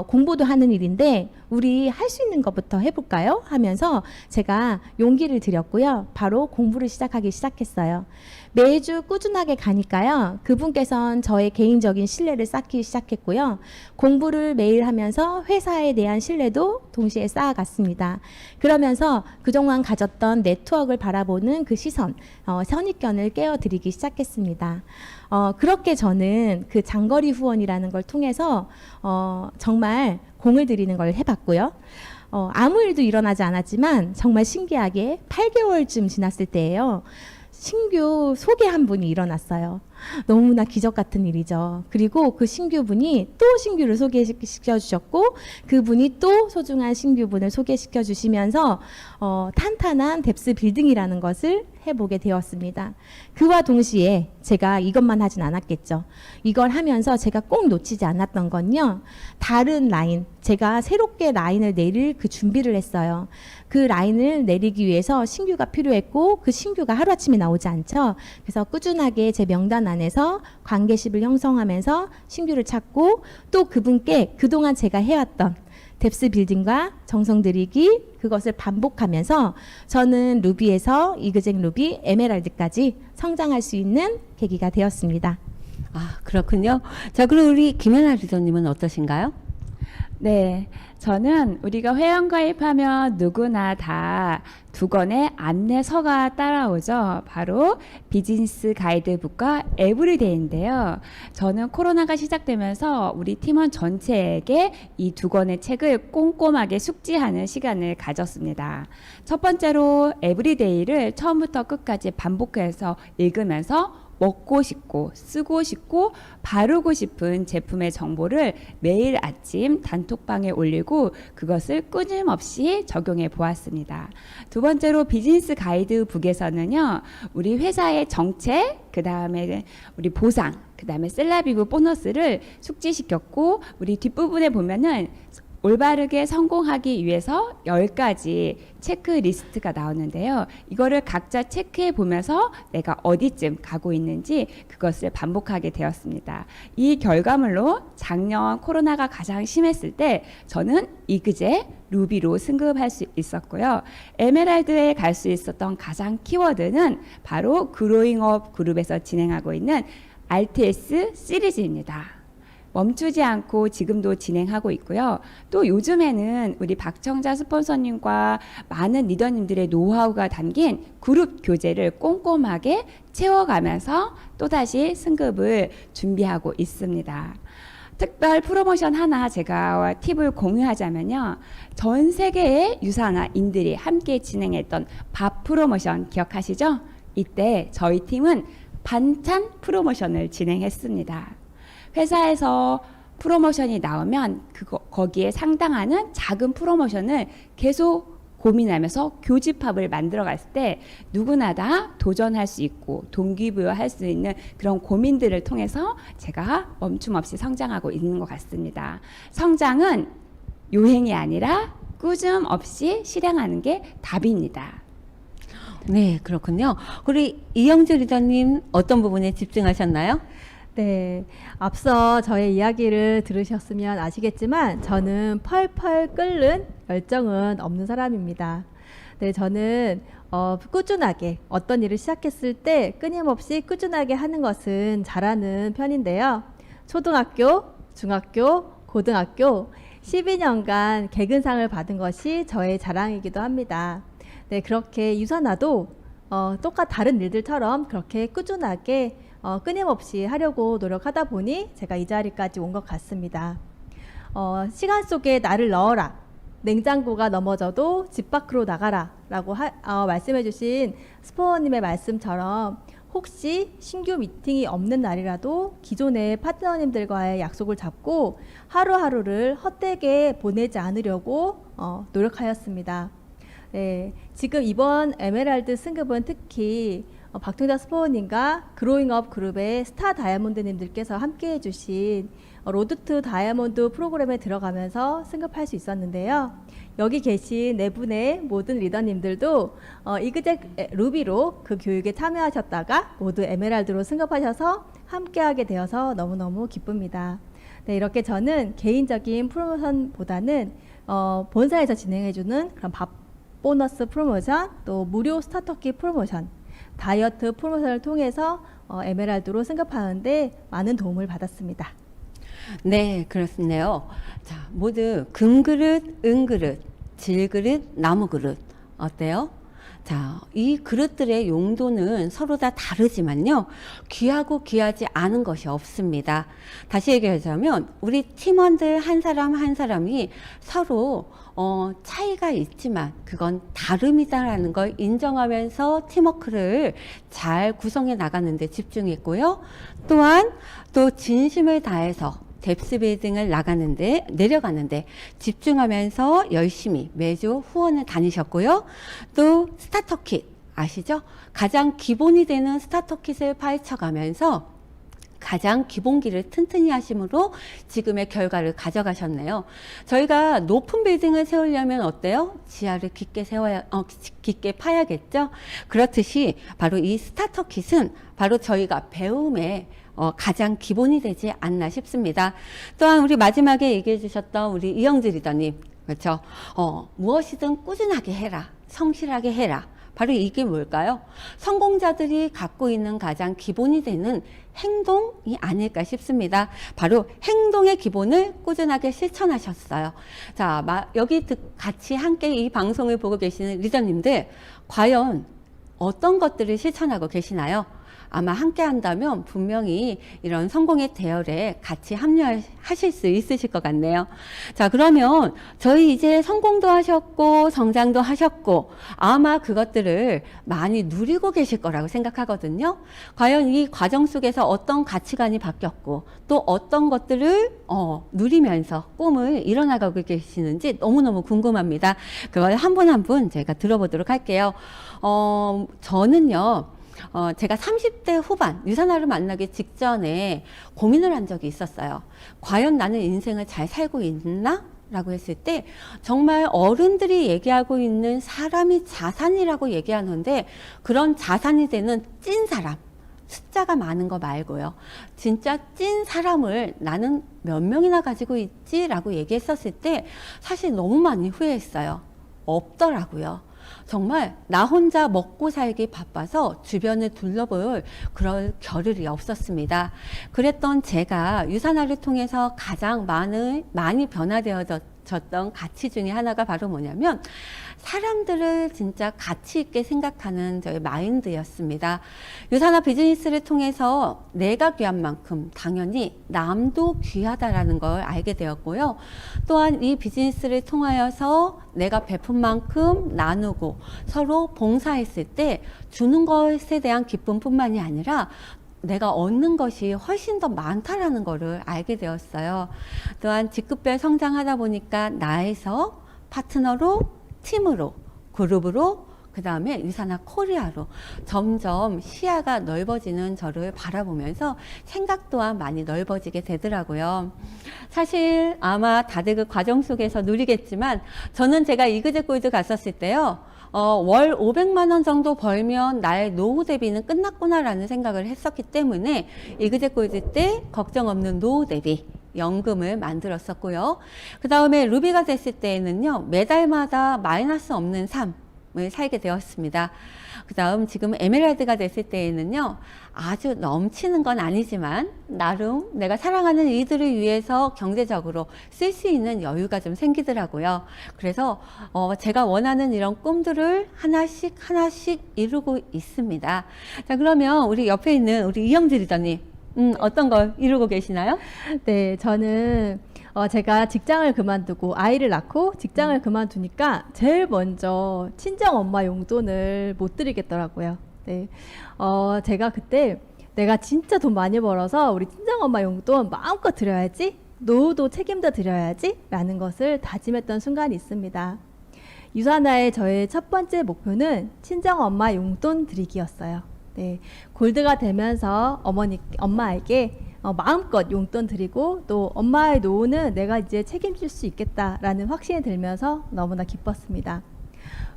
[SPEAKER 5] 공부도 하는 일인데 우리 할 수 있는 것부터 해볼까요? 하면서 제가 용기를 드렸고요. 바로 공부를 시작했어요. 매주 꾸준하게 가니까요. 그분께서는 저의 개인적인 신뢰를 쌓기 시작했고요. 공부를 매일 하면서 회사에 대한 신뢰도 동시에 쌓아갔습니다. 그러면서 그동안 가졌던 네트워크를 바라보는 그 시선, 선입견을 깨어드리기 시작했습니다. 그렇게 저는 그 장거리 후원이라는 걸 통해서 정말 공을 들이는 걸 해봤고요. 아무 일도 일어나지 않았지만 정말 신기하게 8개월쯤 지났을 때예요. 신규 소개 한 분이 일어났어요. 너무나 기적 같은 일이죠. 그리고 그 신규분이 또 신규를 소개시켜 주셨고 그분이 또 소중한 신규분을 소개시켜 주시면서 탄탄한 뎁스 빌딩이라는 것을 해보게 되었습니다. 그와 동시에 제가 이것만 하진 않았겠죠. 이걸 하면서 제가 꼭 놓치지 않았던 건요. 다른 라인, 제가 새롭게 라인을 내릴 그 준비를 했어요. 그 라인을 내리기 위해서 신규가 필요했고 그 신규가 하루아침에 나오지 않죠. 그래서 꾸준하게 제 명단 안에서 관계십을 형성하면서 신규를 찾고 또 그분께 그동안 제가 해왔던 뎁스 빌딩과 정성 들이기 그것을 반복하면서 저는 루비에서 이그젝 루비 에메랄드까지 성장할 수 있는 계기가 되었습니다.
[SPEAKER 3] 그렇군요. 자, 그럼 우리 김연아 리더님은 어떠신가요?
[SPEAKER 4] 네, 저는 우리가 회원가입하면 누구나 다 두 권의 안내서가 따라오죠. 바로 비즈니스 가이드북과 에브리데이인데요. 저는 코로나가 시작되면서 우리 팀원 전체에게 이 두 권의 책을 꼼꼼하게 숙지하는 시간을 가졌습니다. 첫 번째로 에브리데이를 처음부터 끝까지 반복해서 읽으면서 먹고 싶고 쓰고 싶고 바르고 싶은 제품의 정보를 매일 아침 단톡방에 올리고 그것을 끊임없이 적용해 보았습니다. 두 번째로 비즈니스 가이드북에서는요. 우리 회사의 정책, 그 다음에 우리 보상, 그 다음에 셀라비브 보너스를 숙지시켰고 우리 뒷부분에 보면은 올바르게 성공하기 위해서 10가지 체크리스트가 나오는데요. 이거를 각자 체크해 보면서 내가 어디쯤 가고 있는지 그것을 반복하게 되었습니다. 이 결과물로 작년 코로나가 가장 심했을 때 저는 이그제 루비로 승급할 수 있었고요. 에메랄드에 갈 수 있었던 가장 키워드는 바로 그로잉업 그룹에서 진행하고 있는 RTS 시리즈입니다. 멈추지 않고 지금도 진행하고 있고요. 또 요즘에는 우리 박청자 스폰서님과 많은 리더님들의 노하우가 담긴 그룹 교재를 꼼꼼하게 채워가면서 또다시 승급을 준비하고 있습니다. 특별 프로모션 하나 제가 팁을 공유하자면요. 전 세계의 유산화인들이 함께 진행했던 밥 프로모션 기억하시죠? 이때 저희 팀은 반찬 프로모션을 진행했습니다. 회사에서 프로모션이 나오면 거기에 상당하는 작은 프로모션을 계속 고민하면서 교집합을 만들어 갔을 때 누구나 다 도전할 수 있고 동기부여할 수 있는 그런 고민들을 통해서 제가 멈춤 없이 성장하고 있는 것 같습니다. 성장은 요행이 아니라 꾸준함 없이 실행하는 게 답입니다.
[SPEAKER 3] 네, 그렇군요. 우리 이영주 리더님 어떤 부분에 집중하셨나요?
[SPEAKER 1] 네, 앞서 저의 이야기를 들으셨으면 아시겠지만 저는 펄펄 끓는 열정은 없는 사람입니다. 네, 저는 꾸준하게 어떤 일을 시작했을 때 끊임없이 꾸준하게 하는 것은 잘하는 편인데요. 초등학교, 중학교, 고등학교 12년간 개근상을 받은 것이 저의 자랑이기도 합니다. 네, 그렇게 유산화도 다른 일들처럼 그렇게 꾸준하게 끊임없이 하려고 노력하다 보니 제가 이 자리까지 온 것 같습니다. 시간 속에 나를 넣어라. 냉장고가 넘어져도 집 밖으로 나가라. 라고 말씀해 주신 스포님의 말씀처럼 혹시 신규 미팅이 없는 날이라도 기존의 파트너님들과의 약속을 잡고 하루하루를 헛되게 보내지 않으려고 노력하였습니다. 네, 지금 이번 에메랄드 승급은 특히 박통자 스포님과 그로잉업 그룹의 스타 다이아몬드님들께서 함께 해주신 로드 투 다이아몬드 프로그램에 들어가면서 승급할 수 있었는데요. 여기 계신 네 분의 모든 리더님들도 이그젝 루비로 그 교육에 참여하셨다가 모두 에메랄드로 승급하셔서 함께하게 되어서 너무너무 기쁩니다. 네, 이렇게 저는 개인적인 프로모션보다는 본사에서 진행해주는 그런 밥 보너스 프로모션, 또 무료 스타터키 프로모션, 다이어트 프로모션을 통해서 에메랄드로 승급하는데 많은 도움을 받았습니다.
[SPEAKER 3] 네, 그렇네요. 자, 모두 금그릇, 은그릇, 질그릇, 나무그릇 어때요? 자, 이 그릇들의 용도는 서로 다 다르지만요. 귀하고 귀하지 않은 것이 없습니다. 다시 얘기하자면 우리 팀원들 한 사람 한 사람이 서로 차이가 있지만 그건 다름이다라는 걸 인정하면서 팀워크를 잘 구성해 나가는 데 집중했고요. 또한 또 진심을 다해서 뎁스 빌딩을 내려가는데 집중하면서 열심히 매주 후원을 다니셨고요. 또 스타터 킷 아시죠? 가장 기본이 되는 스타터 킷을 파헤쳐가면서 가장 기본기를 튼튼히 하심으로 지금의 결과를 가져가셨네요. 저희가 높은 빌딩을 세우려면 어때요? 지하를 깊게 파야겠죠? 그렇듯이 바로 이 스타터 킷은 바로 저희가 배움의 가장 기본이 되지 않나 싶습니다. 또한 우리 마지막에 얘기해 주셨던 우리 이영주 리더님, 그렇죠? 무엇이든 꾸준하게 해라, 성실하게 해라. 바로 이게 뭘까요? 성공자들이 갖고 있는 가장 기본이 되는 행동이 아닐까 싶습니다. 바로 행동의 기본을 꾸준하게 실천하셨어요. 자, 여기 같이 함께 이 방송을 보고 계시는 리더님들, 과연 어떤 것들을 실천하고 계시나요? 아마 함께 한다면 분명히 이런 성공의 대열에 같이 합류하실 수 있으실 것 같네요. 자, 그러면 저희 이제 성공도 하셨고 성장도 하셨고 아마 그것들을 많이 누리고 계실 거라고 생각하거든요. 과연 이 과정 속에서 어떤 가치관이 바뀌었고 또 어떤 것들을 누리면서 꿈을 이뤄나가고 계시는지 너무너무 궁금합니다. 그걸 한 분 한 분 제가 들어보도록 할게요. 저는요. 제가 30대 후반 유산화를 만나기 직전에 고민을 한 적이 있었어요. 과연 나는 인생을 잘 살고 있나? 라고 했을 때 정말 어른들이 얘기하고 있는 사람이 자산이라고 얘기하는데 그런 자산이 되는 찐 사람, 숫자가 많은 거 말고요. 진짜 찐 사람을 나는 몇 명이나 가지고 있지? 라고 얘기했었을 때 사실 너무 많이 후회했어요. 없더라고요. 정말 나 혼자 먹고 살기 바빠서 주변을 둘러볼 그럴 겨를이 없었습니다. 그랬던 제가 유산화를 통해서 가장 많이 변화되어졌던 가치 중에 하나가 바로 뭐냐면 사람들을 진짜 가치 있게 생각하는 저의 마인드였습니다. 유산화 비즈니스를 통해서 내가 귀한 만큼 당연히 남도 귀하다라는 걸 알게 되었고요. 또한 이 비즈니스를 통하여서 내가 베푼 만큼 나누고 서로 봉사했을 때 주는 것에 대한 기쁨뿐만이 아니라 내가 얻는 것이 훨씬 더 많다라는 것을 알게 되었어요. 또한 직급별 성장하다 보니까 나에서 파트너로, 팀으로, 그룹으로, 그 다음에 유산화 코리아로 점점 시야가 넓어지는 저를 바라보면서 생각 또한 많이 넓어지게 되더라고요. 사실 아마 다들 그 과정 속에서 누리겠지만 저는 제가 이그제 골드 갔었을 때요. 월 500만 원 정도 벌면 나의 노후 대비는 끝났구나라는 생각을 했었기 때문에 이그제 골드 때 걱정 없는 노후 대비 연금을 만들었었고요. 그 다음에 루비가 됐을 때에는요, 매달마다 마이너스 없는 삶을 살게 되었습니다. 그 다음 지금 에메랄드가 됐을 때에는요, 아주 넘치는 건 아니지만 나름 내가 사랑하는 이들을 위해서 경제적으로 쓸 수 있는 여유가 좀 생기더라고요. 그래서 제가 원하는 이런 꿈들을 하나씩 이루고 있습니다. 자, 그러면 우리 옆에 있는 우리 이영지 리더님, 어떤 걸 이루고 계시나요?
[SPEAKER 1] 네, 저는 제가 직장을 그만두고 아이를 낳고 직장을 그만두니까 제일 먼저 친정 엄마 용돈을 못 드리겠더라고요. 네, 제가 그때 내가 진짜 돈 많이 벌어서 우리 친정 엄마 용돈 마음껏 드려야지, 노후도 책임져 드려야지 라는 것을 다짐했던 순간이 있습니다. 유산화의 저의 첫 번째 목표는 친정 엄마 용돈 드리기였어요. 네, 골드가 되면서 엄마에게 마음껏 용돈 드리고 또 엄마의 노후는 내가 이제 책임질 수 있겠다라는 확신이 들면서 너무나 기뻤습니다.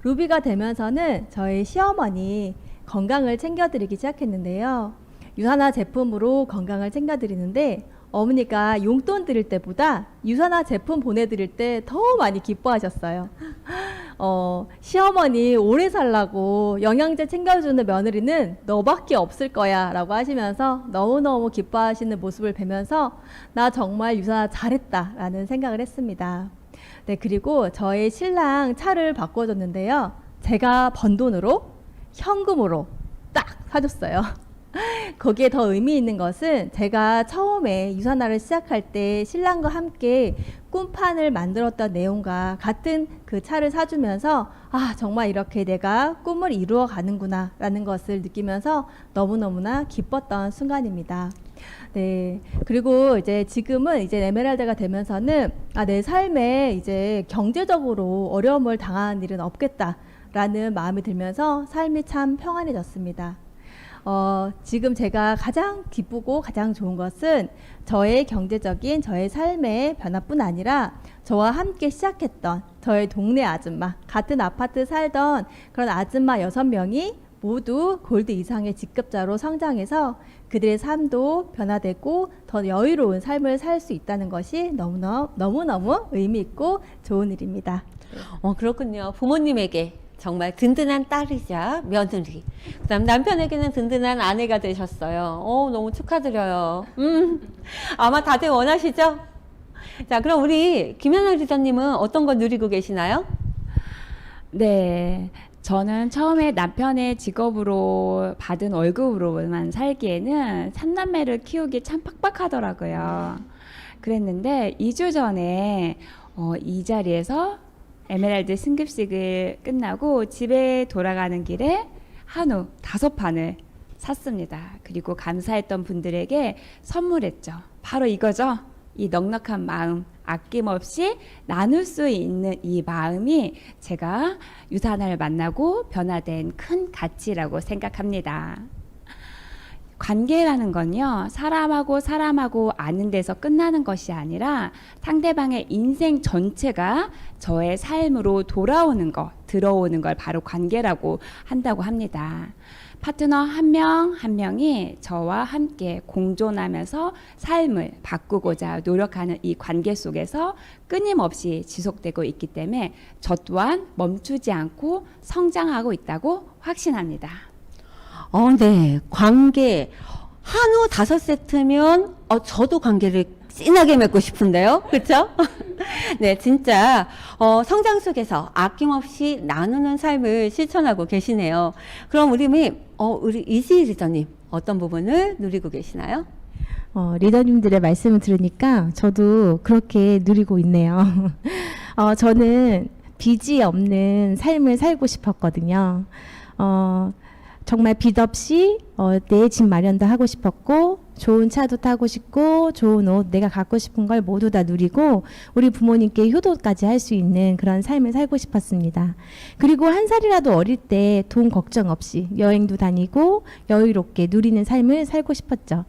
[SPEAKER 1] 루비가 되면서는 저희 시어머니 건강을 챙겨드리기 시작했는데요. 유산화 제품으로 건강을 챙겨드리는데 어머니가 용돈 드릴 때보다 유산화 제품 보내드릴 때 더 많이 기뻐하셨어요. 시어머니 오래 살라고 영양제 챙겨주는 며느리는 너밖에 없을 거야 라고 하시면서 너무너무 기뻐하시는 모습을 뵈면서 나 정말 유산화 잘했다 라는 생각을 했습니다. 네, 그리고 저희 신랑 차를 바꿔줬는데요. 제가 번 돈으로 현금으로 딱 사줬어요. 거기에 더 의미 있는 것은 제가 처음에 유산화를 시작할 때 신랑과 함께 꿈판을 만들었던 내용과 같은 그 차를 사주면서 아, 정말 이렇게 내가 꿈을 이루어 가는구나 라는 것을 느끼면서 너무너무나 기뻤던 순간입니다. 네, 그리고 이제 지금은 이제 에메랄드가 되면서는 내 삶에 이제 경제적으로 어려움을 당하는 일은 없겠다라는 마음이 들면서 삶이 참 평안해졌습니다. 지금 제가 가장 기쁘고 가장 좋은 것은 저의 경제적인 저의 삶의 변화뿐 아니라 저와 함께 시작했던 저의 동네 아줌마, 같은 아파트 살던 그런 아줌마 6명이 모두 골드 이상의 직급자로 성장해서 그들의 삶도 변화되고 더 여유로운 삶을 살 수 있다는 것이 너무너무 의미 있고 좋은 일입니다.
[SPEAKER 3] 그렇군요. 부모님에게 정말 든든한 딸이자 며느리, 그다음 남편에게는 든든한 아내가 되셨어요. 너무 축하드려요. 아마 다들 원하시죠? 자, 그럼 우리 김연아 리더님은 어떤 거 누리고 계시나요?
[SPEAKER 4] 네, 저는 처음에 남편의 직업으로 받은 월급으로만 살기에는 3남매를 키우기 참 빡빡하더라고요. 그랬는데 2주 전에 이 자리에서 에메랄드 승급식을 끝나고 집에 돌아가는 길에 한우 5판을 샀습니다. 그리고 감사했던 분들에게 선물했죠. 바로 이거죠. 이 넉넉한 마음, 아낌없이 나눌 수 있는 이 마음이 제가 유산화를 만나고 변화된 큰 가치라고 생각합니다. 관계라는 건요, 사람하고 아는 데서 끝나는 것이 아니라 상대방의 인생 전체가 저의 삶으로 돌아오는 것, 들어오는 걸 바로 관계라고 한다고 합니다. 파트너 한 명 한 명이 저와 함께 공존하면서 삶을 바꾸고자 노력하는 이 관계 속에서 끊임없이 지속되고 있기 때문에 저 또한 멈추지 않고 성장하고 있다고 확신합니다.
[SPEAKER 3] 네. 관계. 한우 5세트면 저도 관계를 진하게 맺고 싶은데요. 그렇죠? 네, 진짜 성장 속에서 아낌없이 나누는 삶을 실천하고 계시네요. 그럼 우리 이지 리더님 어떤 부분을 누리고 계시나요?
[SPEAKER 5] 리더님들의 말씀을 들으니까 저도 그렇게 누리고 있네요. 저는 빚이 없는 삶을 살고 싶었거든요. 정말 빚 없이 내 집 마련도 하고 싶었고, 좋은 차도 타고 싶고, 좋은 옷, 내가 갖고 싶은 걸 모두 다 누리고 우리 부모님께 효도까지 할 수 있는 그런 삶을 살고 싶었습니다. 그리고 한 살이라도 어릴 때 돈 걱정 없이 여행도 다니고 여유롭게 누리는 삶을 살고 싶었죠.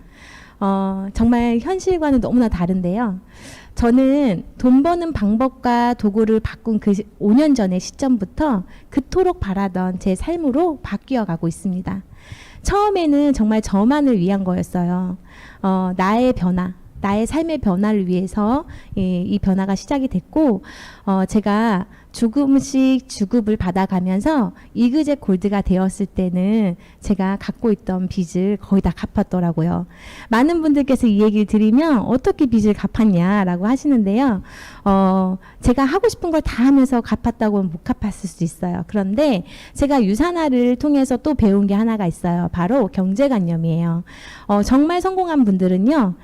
[SPEAKER 5] 정말 현실과는 너무나 다른데요. 저는 돈 버는 방법과 도구를 바꾼 그 5년 전의 시점부터 그토록 바라던 제 삶으로 바뀌어 가고 있습니다. 처음에는 정말 저만을 위한 거였어요. 나의 변화, 나의 삶의 변화를 위해서 이 변화가 시작이 됐고, 제가 조금씩 주급을 받아가면서 이그제 골드가 되었을 때는 제가 갖고 있던 빚을 거의 다 갚았더라고요. 많은 분들께서 이 얘기를 드리면 어떻게 빚을 갚았냐라고 하시는데요. 제가 하고 싶은 걸 다 하면서 갚았다고는 못 갚았을 수 있어요. 그런데 제가 유산화를 통해서 또 배운 게 하나가 있어요. 바로 경제관념이에요. 정말 성공한 분들은요,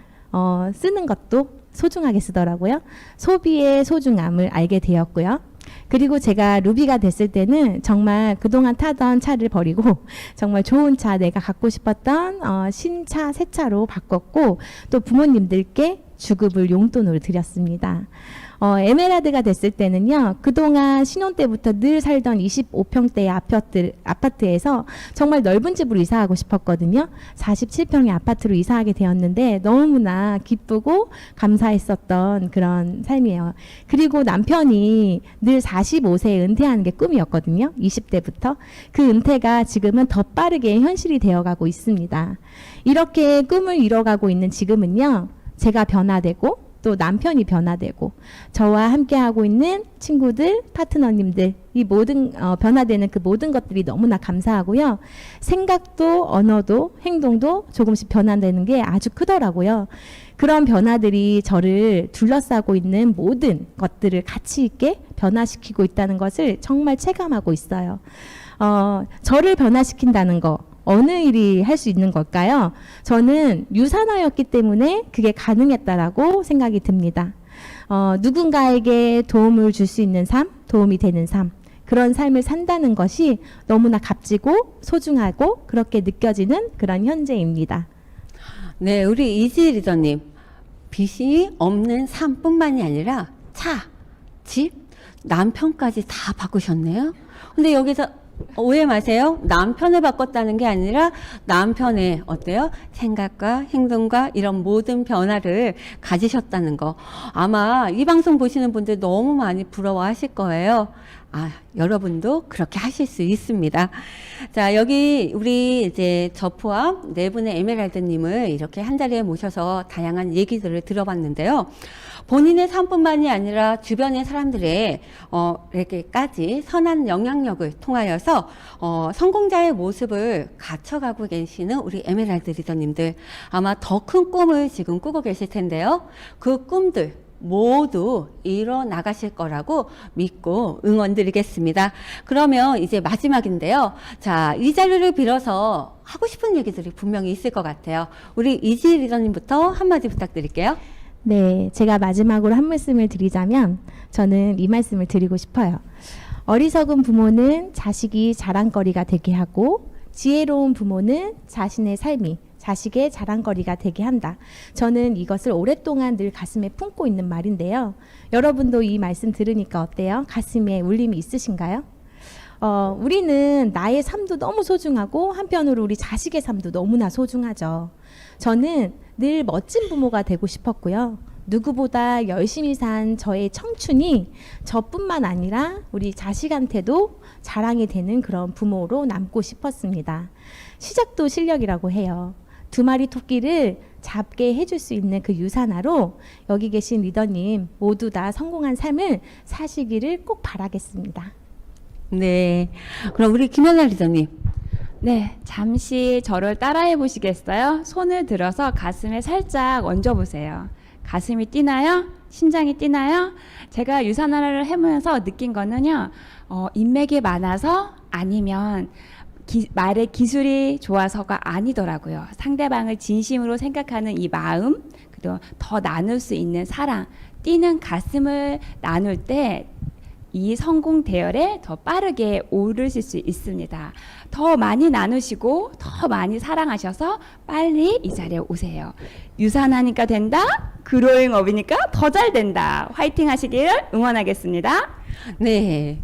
[SPEAKER 5] 쓰는 것도 소중하게 쓰더라고요. 소비의 소중함을 알게 되었고요. 그리고 제가 루비가 됐을 때는 정말 그동안 타던 차를 버리고 정말 좋은 차, 내가 갖고 싶었던 신차, 새 차로 바꿨고, 또 부모님들께 주급을 용돈으로 드렸습니다. 에메랄드가 됐을 때는요, 그동안 신혼 때부터 늘 살던 25평대의 아파트에서 정말 넓은 집으로 이사하고 싶었거든요. 47평의 아파트로 이사하게 되었는데 너무나 기쁘고 감사했었던 그런 삶이에요. 그리고 남편이 늘 45세에 은퇴하는 게 꿈이었거든요. 20대부터. 그 은퇴가 지금은 더 빠르게 현실이 되어가고 있습니다. 이렇게 꿈을 이뤄가고 있는 지금은요, 제가 변화되고 또 남편이 변화되고 저와 함께하고 있는 친구들, 파트너님들, 이 모든 변화되는 그 모든 것들이 너무나 감사하고요. 생각도 언어도 행동도 조금씩 변화되는 게 아주 크더라고요. 그런 변화들이 저를 둘러싸고 있는 모든 것들을 가치 있게 변화시키고 있다는 것을 정말 체감하고 있어요. 저를 변화시킨다는 거, 어느 일이 할 수 있는 걸까요? 저는 유산화였기 때문에 그게 가능했다라고 생각이 듭니다. 누군가에게 도움을 줄 수 있는 삶, 도움이 되는 삶, 그런 삶을 산다는 것이 너무나 값지고 소중하고 그렇게 느껴지는 그런 현재입니다.
[SPEAKER 3] 네, 우리 이지 리더님, 빚이 없는 삶뿐만이 아니라 차, 집, 남편까지 다 바꾸셨네요. 근데 여기서 오해 마세요. 남편을 바꿨다는 게 아니라 남편의 어때요? 생각과 행동과 이런 모든 변화를 가지셨다는 거. 아마 이 방송 보시는 분들 너무 많이 부러워하실 거예요. 여러분도 그렇게 하실 수 있습니다. 자, 여기 우리 이제 저 포함 4분의 에메랄드님을 이렇게 한 자리에 모셔서 다양한 얘기들을 들어봤는데요. 본인의 삶뿐만이 아니라 주변의 사람들의 이렇게까지 선한 영향력을 통하여서 성공자의 모습을 갖춰가고 계시는 우리 에메랄드 리더님들, 아마 더 큰 꿈을 지금 꾸고 계실 텐데요. 그 꿈들 모두 이뤄 나가실 거라고 믿고 응원드리겠습니다. 그러면 이제 마지막인데요. 자, 이 자리를 빌어서 하고 싶은 얘기들이 분명히 있을 것 같아요. 우리 이지 리더님부터 한마디 부탁드릴게요.
[SPEAKER 5] 네, 제가 마지막으로 한 말씀을 드리자면 저는 이 말씀을 드리고 싶어요. 어리석은 부모는 자식이 자랑거리가 되게 하고, 지혜로운 부모는 자신의 삶이 자식의 자랑거리가 되게 한다. 저는 이것을 오랫동안 늘 가슴에 품고 있는 말인데요. 여러분도 이 말씀 들으니까 어때요? 가슴에 울림이 있으신가요? 우리는 나의 삶도 너무 소중하고 한편으로 우리 자식의 삶도 너무나 소중하죠. 저는 늘 멋진 부모가 되고 싶었고요. 누구보다 열심히 산 저의 청춘이 저뿐만 아니라 우리 자식한테도 자랑이 되는 그런 부모로 남고 싶었습니다. 시작도 실력이라고 해요. 2마리 토끼를 잡게 해줄 수 있는 그 유산화로 여기 계신 리더님 모두 다 성공한 삶을 사시기를 꼭 바라겠습니다.
[SPEAKER 3] 네. 그럼 우리 김연아 리더님.
[SPEAKER 4] 네, 잠시 저를 따라해 보시겠어요? 손을 들어서 가슴에 살짝 얹어 보세요. 가슴이 뛰나요? 심장이 뛰나요? 제가 유산화를 해보면서 느낀 거는요, 인맥이 많아서 아니면 말의 기술이 좋아서가 아니더라고요. 상대방을 진심으로 생각하는 이 마음, 그리고 더 나눌 수 있는 사랑, 뛰는 가슴을 나눌 때 이 성공 대열에 더 빠르게 오르실 수 있습니다. 더 많이 나누시고 더 많이 사랑하셔서 빨리 이 자리에 오세요. 유산하니까 된다. 그로잉업이니까 더 잘 된다. 화이팅 하시기를 응원하겠습니다.
[SPEAKER 3] 네.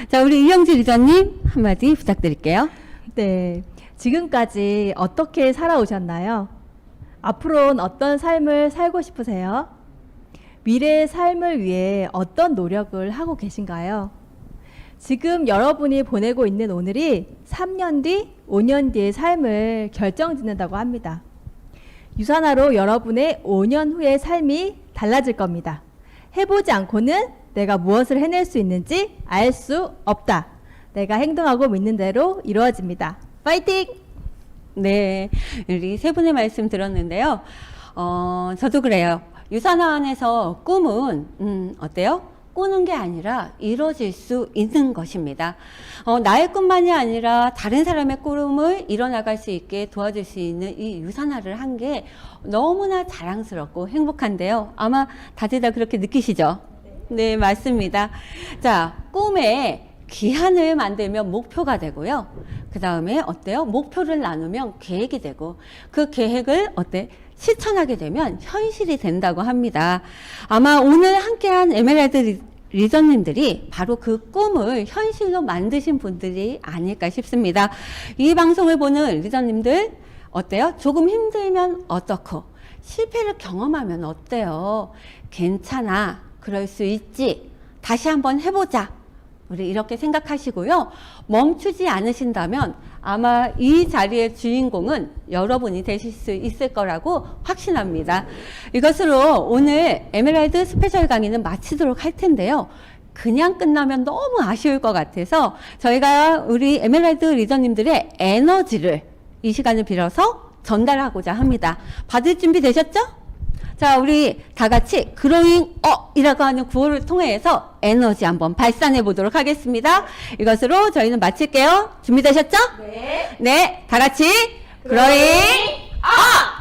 [SPEAKER 3] 자, 우리 이영지 리더님 한마디 부탁드릴게요.
[SPEAKER 1] 네. 지금까지 어떻게 살아오셨나요? 앞으로는 어떤 삶을 살고 싶으세요? 미래의 삶을 위해 어떤 노력을 하고 계신가요? 지금 여러분이 보내고 있는 오늘이 3년 뒤, 5년 뒤의 삶을 결정짓는다고 합니다. 유산화로 여러분의 5년 후의 삶이 달라질 겁니다. 해보지 않고는 내가 무엇을 해낼 수 있는지 알 수 없다. 내가 행동하고 믿는 대로 이루어집니다. 파이팅!
[SPEAKER 3] 네. 우리 세 분의 말씀 들었는데요. 저도 그래요. 유산화 안에서 꿈은 어때요? 꾸는 게 아니라 이뤄질 수 있는 것입니다. 나의 꿈만이 아니라 다른 사람의 꿈을 이뤄나갈 수 있게 도와줄 수 있는 이 유산화를 한 게 너무나 자랑스럽고 행복한데요. 아마 다들 다 그렇게 느끼시죠? 네, 맞습니다. 자, 꿈에 기한을 만들면 목표가 되고요. 그 다음에 어때요? 목표를 나누면 계획이 되고 그 계획을 실천하게 되면 현실이 된다고 합니다. 아마 오늘 함께한 에메랄드 리더님들이 바로 그 꿈을 현실로 만드신 분들이 아닐까 싶습니다. 이 방송을 보는 리더님들 어때요? 조금 힘들면 어떻고 실패를 경험하면 어때요? 괜찮아. 그럴 수 있지. 다시 한번 해보자. 우리 이렇게 생각하시고요. 멈추지 않으신다면 아마 이 자리의 주인공은 여러분이 되실 수 있을 거라고 확신합니다. 이것으로 오늘 에메랄드 스페셜 강의는 마치도록 할 텐데요. 그냥 끝나면 너무 아쉬울 것 같아서 저희가 우리 에메랄드 리더님들의 에너지를 이 시간을 빌어서 전달하고자 합니다. 받을 준비 되셨죠? 자, 우리 다 같이 그로잉업이라고 하는 구호를 통해서 에너지 한번 발산해 보도록 하겠습니다. 이것으로 저희는 마칠게요. 준비되셨죠? 네. 네, 다 같이 그로잉업!